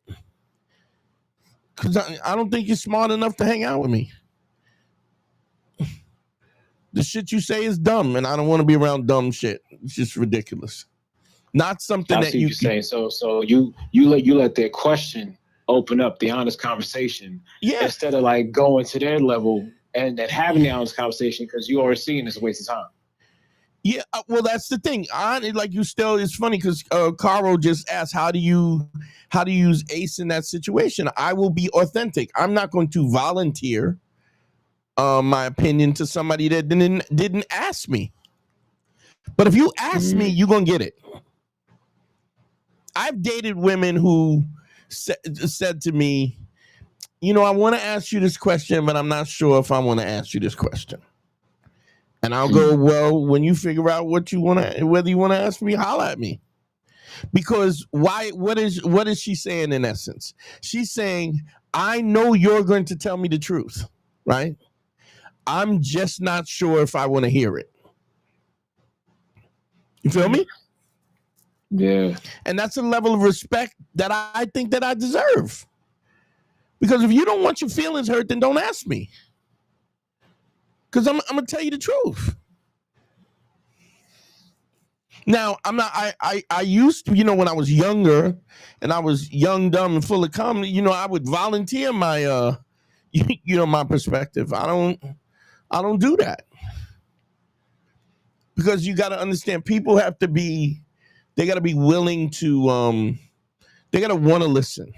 Because I don't think you're smart enough to hang out with me. The shit you say is dumb, and I don't want to be around dumb shit. It's just ridiculous. Not something that you say. So you let their question open up the honest conversation, instead of like going to their level and having the honest conversation, because you already seeing it's a waste of time. Yeah, well, that's the thing. It's funny because Caro just asked, how do you use Ace in that situation? I will be authentic. I'm not going to volunteer my opinion to somebody that didn't ask me. But if you ask me, you're gonna get it. I've dated women who said to me, I want to ask you this question, but I'm not sure if I want to ask you this question. And I'll go, well, when you figure out whether you want to ask me, holler at me. Because what is she saying in essence? She's saying, I know you're going to tell me the truth, right? I'm just not sure if I want to hear it. You feel me? Yeah. And that's a level of respect that I think that I deserve. Because if you don't want your feelings hurt, then don't ask me. Because I'm going to tell you the truth. Now, I used to, when I was younger and I was young, dumb, and full of comedy, I would volunteer my, my perspective. I don't do that. Because you got to understand, people have to be, they got to be willing to, they got to want to listen.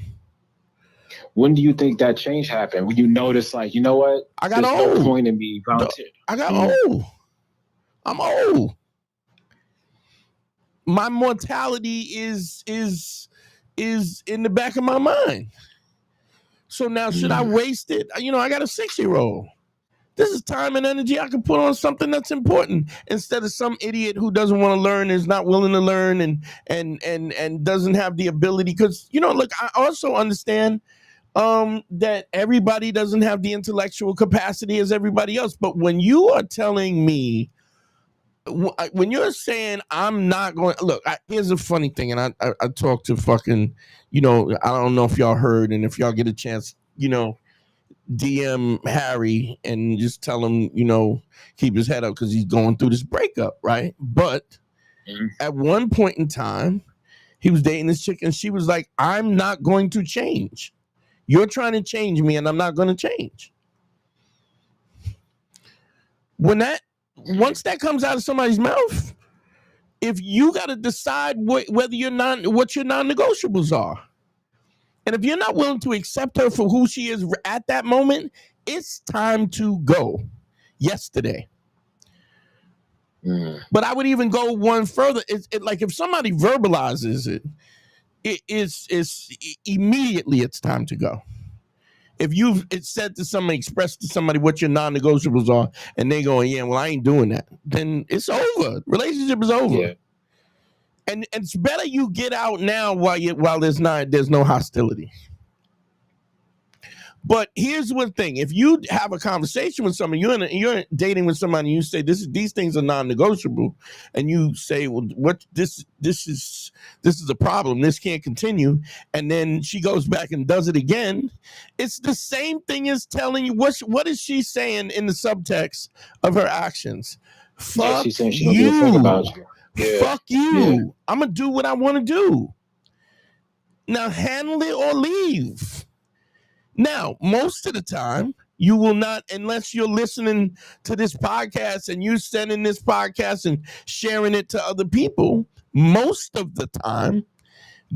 When do you think that change happened? When you notice, like, you know what? I got There's old. No point in me volunteering. I got old. I'm old. My mortality is in the back of my mind. So now, should I waste it? I got a 6-year-old. This is time and energy I can put on something that's important instead of some idiot who doesn't want to learn, is not willing to learn, and doesn't have the ability. Because, look, I also understand that everybody doesn't have the intellectual capacity as everybody else. But when you are telling me, when you're saying I'm not going, look, here's a funny thing, and I talked to fucking, I don't know if y'all heard, and if y'all get a chance, DM Harry and just tell him, keep his head up because he's going through this breakup, right? But at one point in time, he was dating this chick and she was like, I'm not going to change. You're trying to change me and I'm not going to change. Once that comes out of somebody's mouth, if you got to decide what your non-negotiables are. And if you're not willing to accept her for who she is at that moment, it's time to go. Yesterday. But I would even go one further. Like if somebody verbalizes it's immediately it's time to go. If it's said to somebody, expressed to somebody what your non-negotiables are, and they going, yeah, well, I ain't doing that, then it's over. Relationship is over. Yeah. And it's better you get out now while there's no hostility. But here's one thing: if you have a conversation with someone, you're dating with somebody, and you say these things are non-negotiable, and you say, well, what this is a problem. This can't continue, and then she goes back and does it again. It's the same thing as telling you what is she saying in the subtext of her actions? Fuck she's saying she don't give a fuck about you. Yeah. Fuck you. I'm gonna do what I want to do. Now handle it or leave. Now, most of the time, you will not, unless you're listening to this podcast and you're sending this podcast and sharing it to other people, most of the time,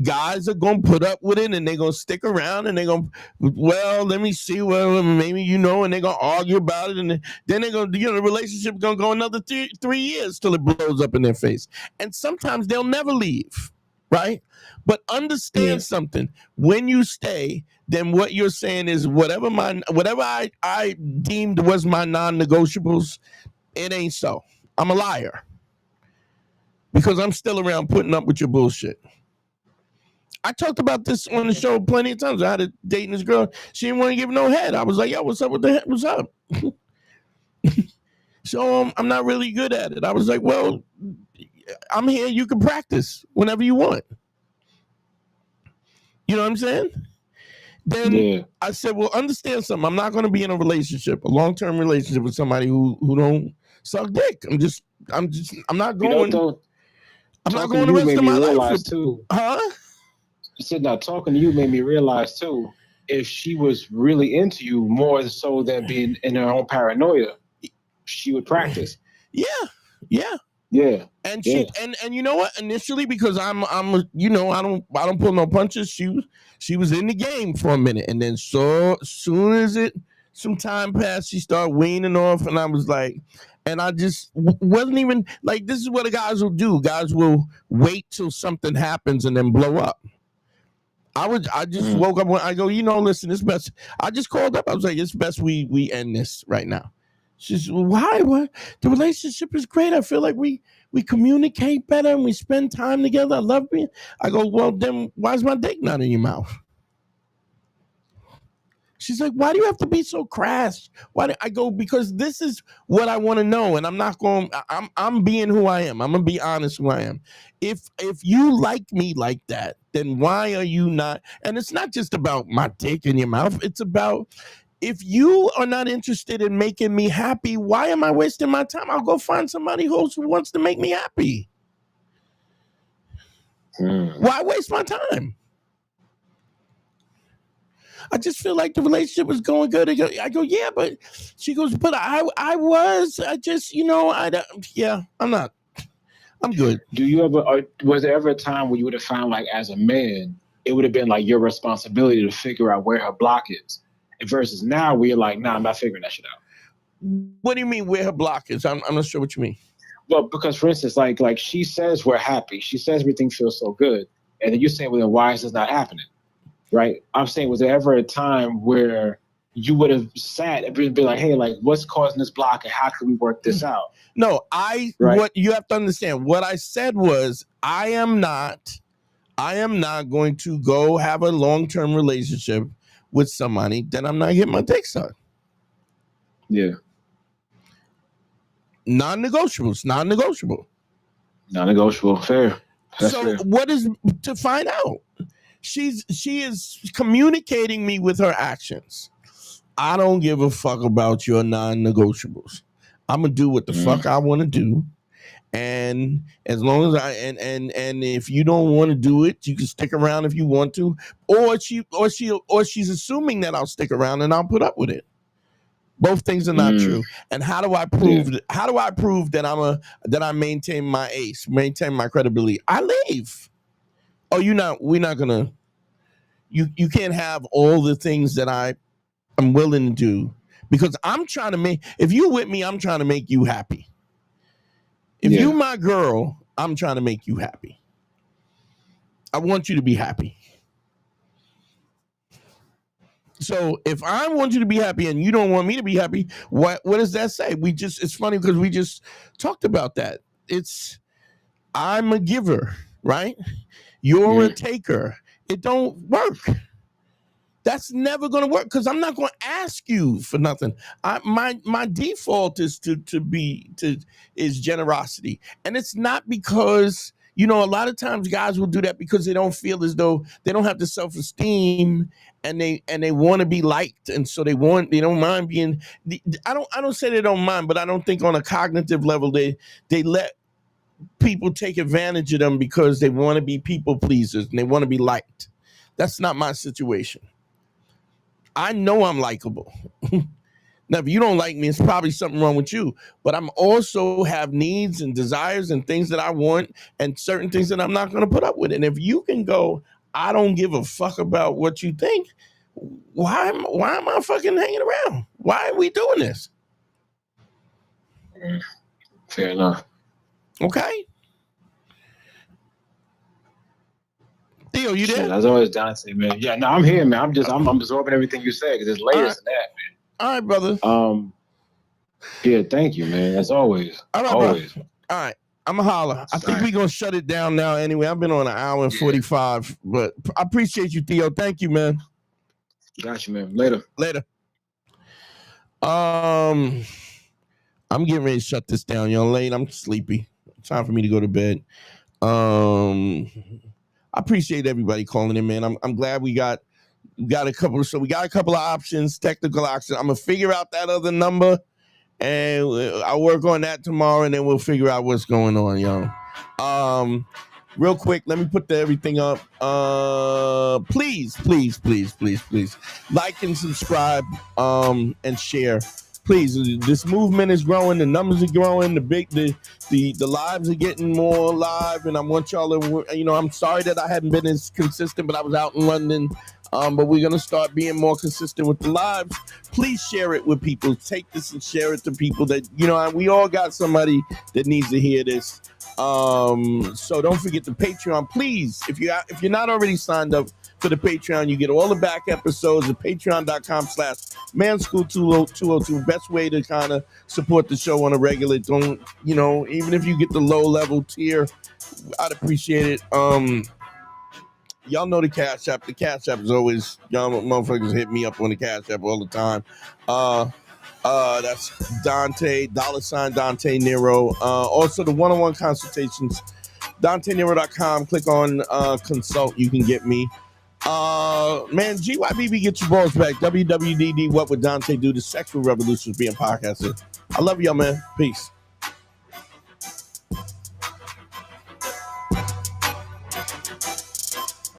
guys are going to put up with it and they're going to stick around and they're going to, well, let me see, well, maybe, and they're going to argue about it. And then they're going to, the relationship going to go another 3 years till it blows up in their face. And sometimes they'll never leave, right? But understand something. When you stay, then what you're saying is whatever I deemed was my non-negotiables, it ain't so. I'm a liar. Because I'm still around putting up with your bullshit. I talked about this on the show plenty of times. I had a date this girl. She didn't want to give no head. I was like, yo, what's up with the head? What's up? So I'm not really good at it. I was like, well, I'm here. You can practice whenever you want. You know what I'm saying? Then I said, well, understand something. I'm not going to be in a relationship, a long-term relationship with somebody who don't suck dick. I'm not going. I'm not going the rest of my life. Huh? You said, now talking to you made me realize too, if she was really into you more so than being in her own paranoia, she would practice. Yeah. And she and you know what? Initially, because I'm I don't pull no punches. She was in the game for a minute, and then so soon as some time passed, she started weaning off, and I was like, and I just wasn't even like, this is what the guys will do. Guys will wait till something happens and then blow up. I just woke up when I go, listen, it's best. I just called up. I was like, it's best we end this right now. She's, why? What? The relationship is great. I feel like we communicate better and we spend time together. I love being. I go, well, then why is my dick not in your mouth? She's like, why do you have to be so crass? I go, because this is what I want to know, and I'm not going. I'm being who I am. I'm gonna be honest who I am. If you like me like that, then why are you not? And it's not just about my dick in your mouth. It's about, if you are not interested in making me happy, why am I wasting my time? I'll go find somebody who wants to make me happy. Why waste my time? I just feel like the relationship was going good. I go, yeah, but she goes, but I'm not. I'm good. Do you ever, was there ever a time where you would have found, like, as a man, it would have been like your responsibility to figure out where her block is, versus now where you're like, nah, I'm not figuring that shit out? What do you mean where her block is? I'm not sure what you mean. Well, because for instance, like she says we're happy. She says everything feels so good. And then you're saying, well, then why is this not happening? Right? I'm saying, was there ever a time where you would have sat and been like, hey, like, what's causing this block and how can we work this out? No, what you have to understand, what I said was, I am not going to go have a long-term relationship with somebody that I'm not getting my dick sucked. Yeah. Non-negotiables, non-negotiable. Non-negotiable, fair. That's fair. What is to find out? She is communicating me with her actions. I don't give a fuck about your non-negotiables. I'm gonna do what the fuck I want to do, and as long as and if you don't want to do it, you can stick around if you want to, or she's assuming that I'll stick around and I'll put up with it. Both things are not true. And how do I prove? Yeah. How do I prove that I maintain my ace, maintain my credibility? I leave. Oh, we're not gonna. You can't have all the things that I'm willing to do, because I'm trying to make. If you with me, I'm trying to make you happy. If you my girl, I'm trying to make you happy. I want you to be happy. So if I want you to be happy and you don't want me to be happy, what does that say? It's funny because we just talked about that. I'm a giver, right? You're a taker. It don't work. That's never going to work because I'm not going to ask you for nothing. My default is is generosity, and it's not because a lot of times guys will do that because they don't feel as though they don't have the self-esteem and they want to be liked, and so they don't mind being. I don't say they don't mind, but I don't think on a cognitive level they let people take advantage of them because they want to be people pleasers and they want to be liked. That's not my situation. I know I'm likable. Now, if you don't like me, it's probably something wrong with you. But I'm also have needs and desires and things that I want and certain things that I'm not going to put up with. And if you can go, I don't give a fuck about what you think. Why am I fucking hanging around? Why are we doing this? Fair enough. Okay. Theo, you there? Shit, that's always Dante, man. Yeah, no, I'm here, man. I'm absorbing everything you said because there's layers in that, man. All right, brother. Yeah, thank you, man. As always. All right, always. Bro. All right. I'm a holler. I think we're going to shut it down now anyway. I've been on an hour and 45, but I appreciate you, Theo. Thank you, man. Got you, man. Later. I'm getting ready to shut this down, young lady. I'm sleepy. Time for me to go to bed. I appreciate everybody calling in, man. I'm glad we got a couple. So we got a couple of options, technical options. I'm gonna figure out that other number, and I'll work on that tomorrow, and then we'll figure out what's going on, yo. Real quick, let me put everything up. Please, like and subscribe, and share. Please, this movement is growing. The numbers are growing. The lives are getting more live, and I want y'all to. I'm sorry that I hadn't been as consistent, but I was out in London. But we're gonna start being more consistent with the lives. Please share it with people. Take this and share it to people that we all got somebody that needs to hear this. So don't forget the Patreon, please. If you're not already signed up for the Patreon, you get all the back episodes at patreon.com/manschool202. Best way to kind of support the show on a regular. Don't, even if you get the low level tier, I'd appreciate it. Y'all know the Cash App. The Cash App is always, y'all motherfuckers hit me up on the Cash App all the time. That's Dante, $Dante Nero. Also the one-on-one consultations, DanteNero.com. Click on consult. You can get me. Man, GYBB, get your balls back. WWDD, What Would Dante Do? The Sexual Revolution is being podcasted. I love y'all, man. Peace.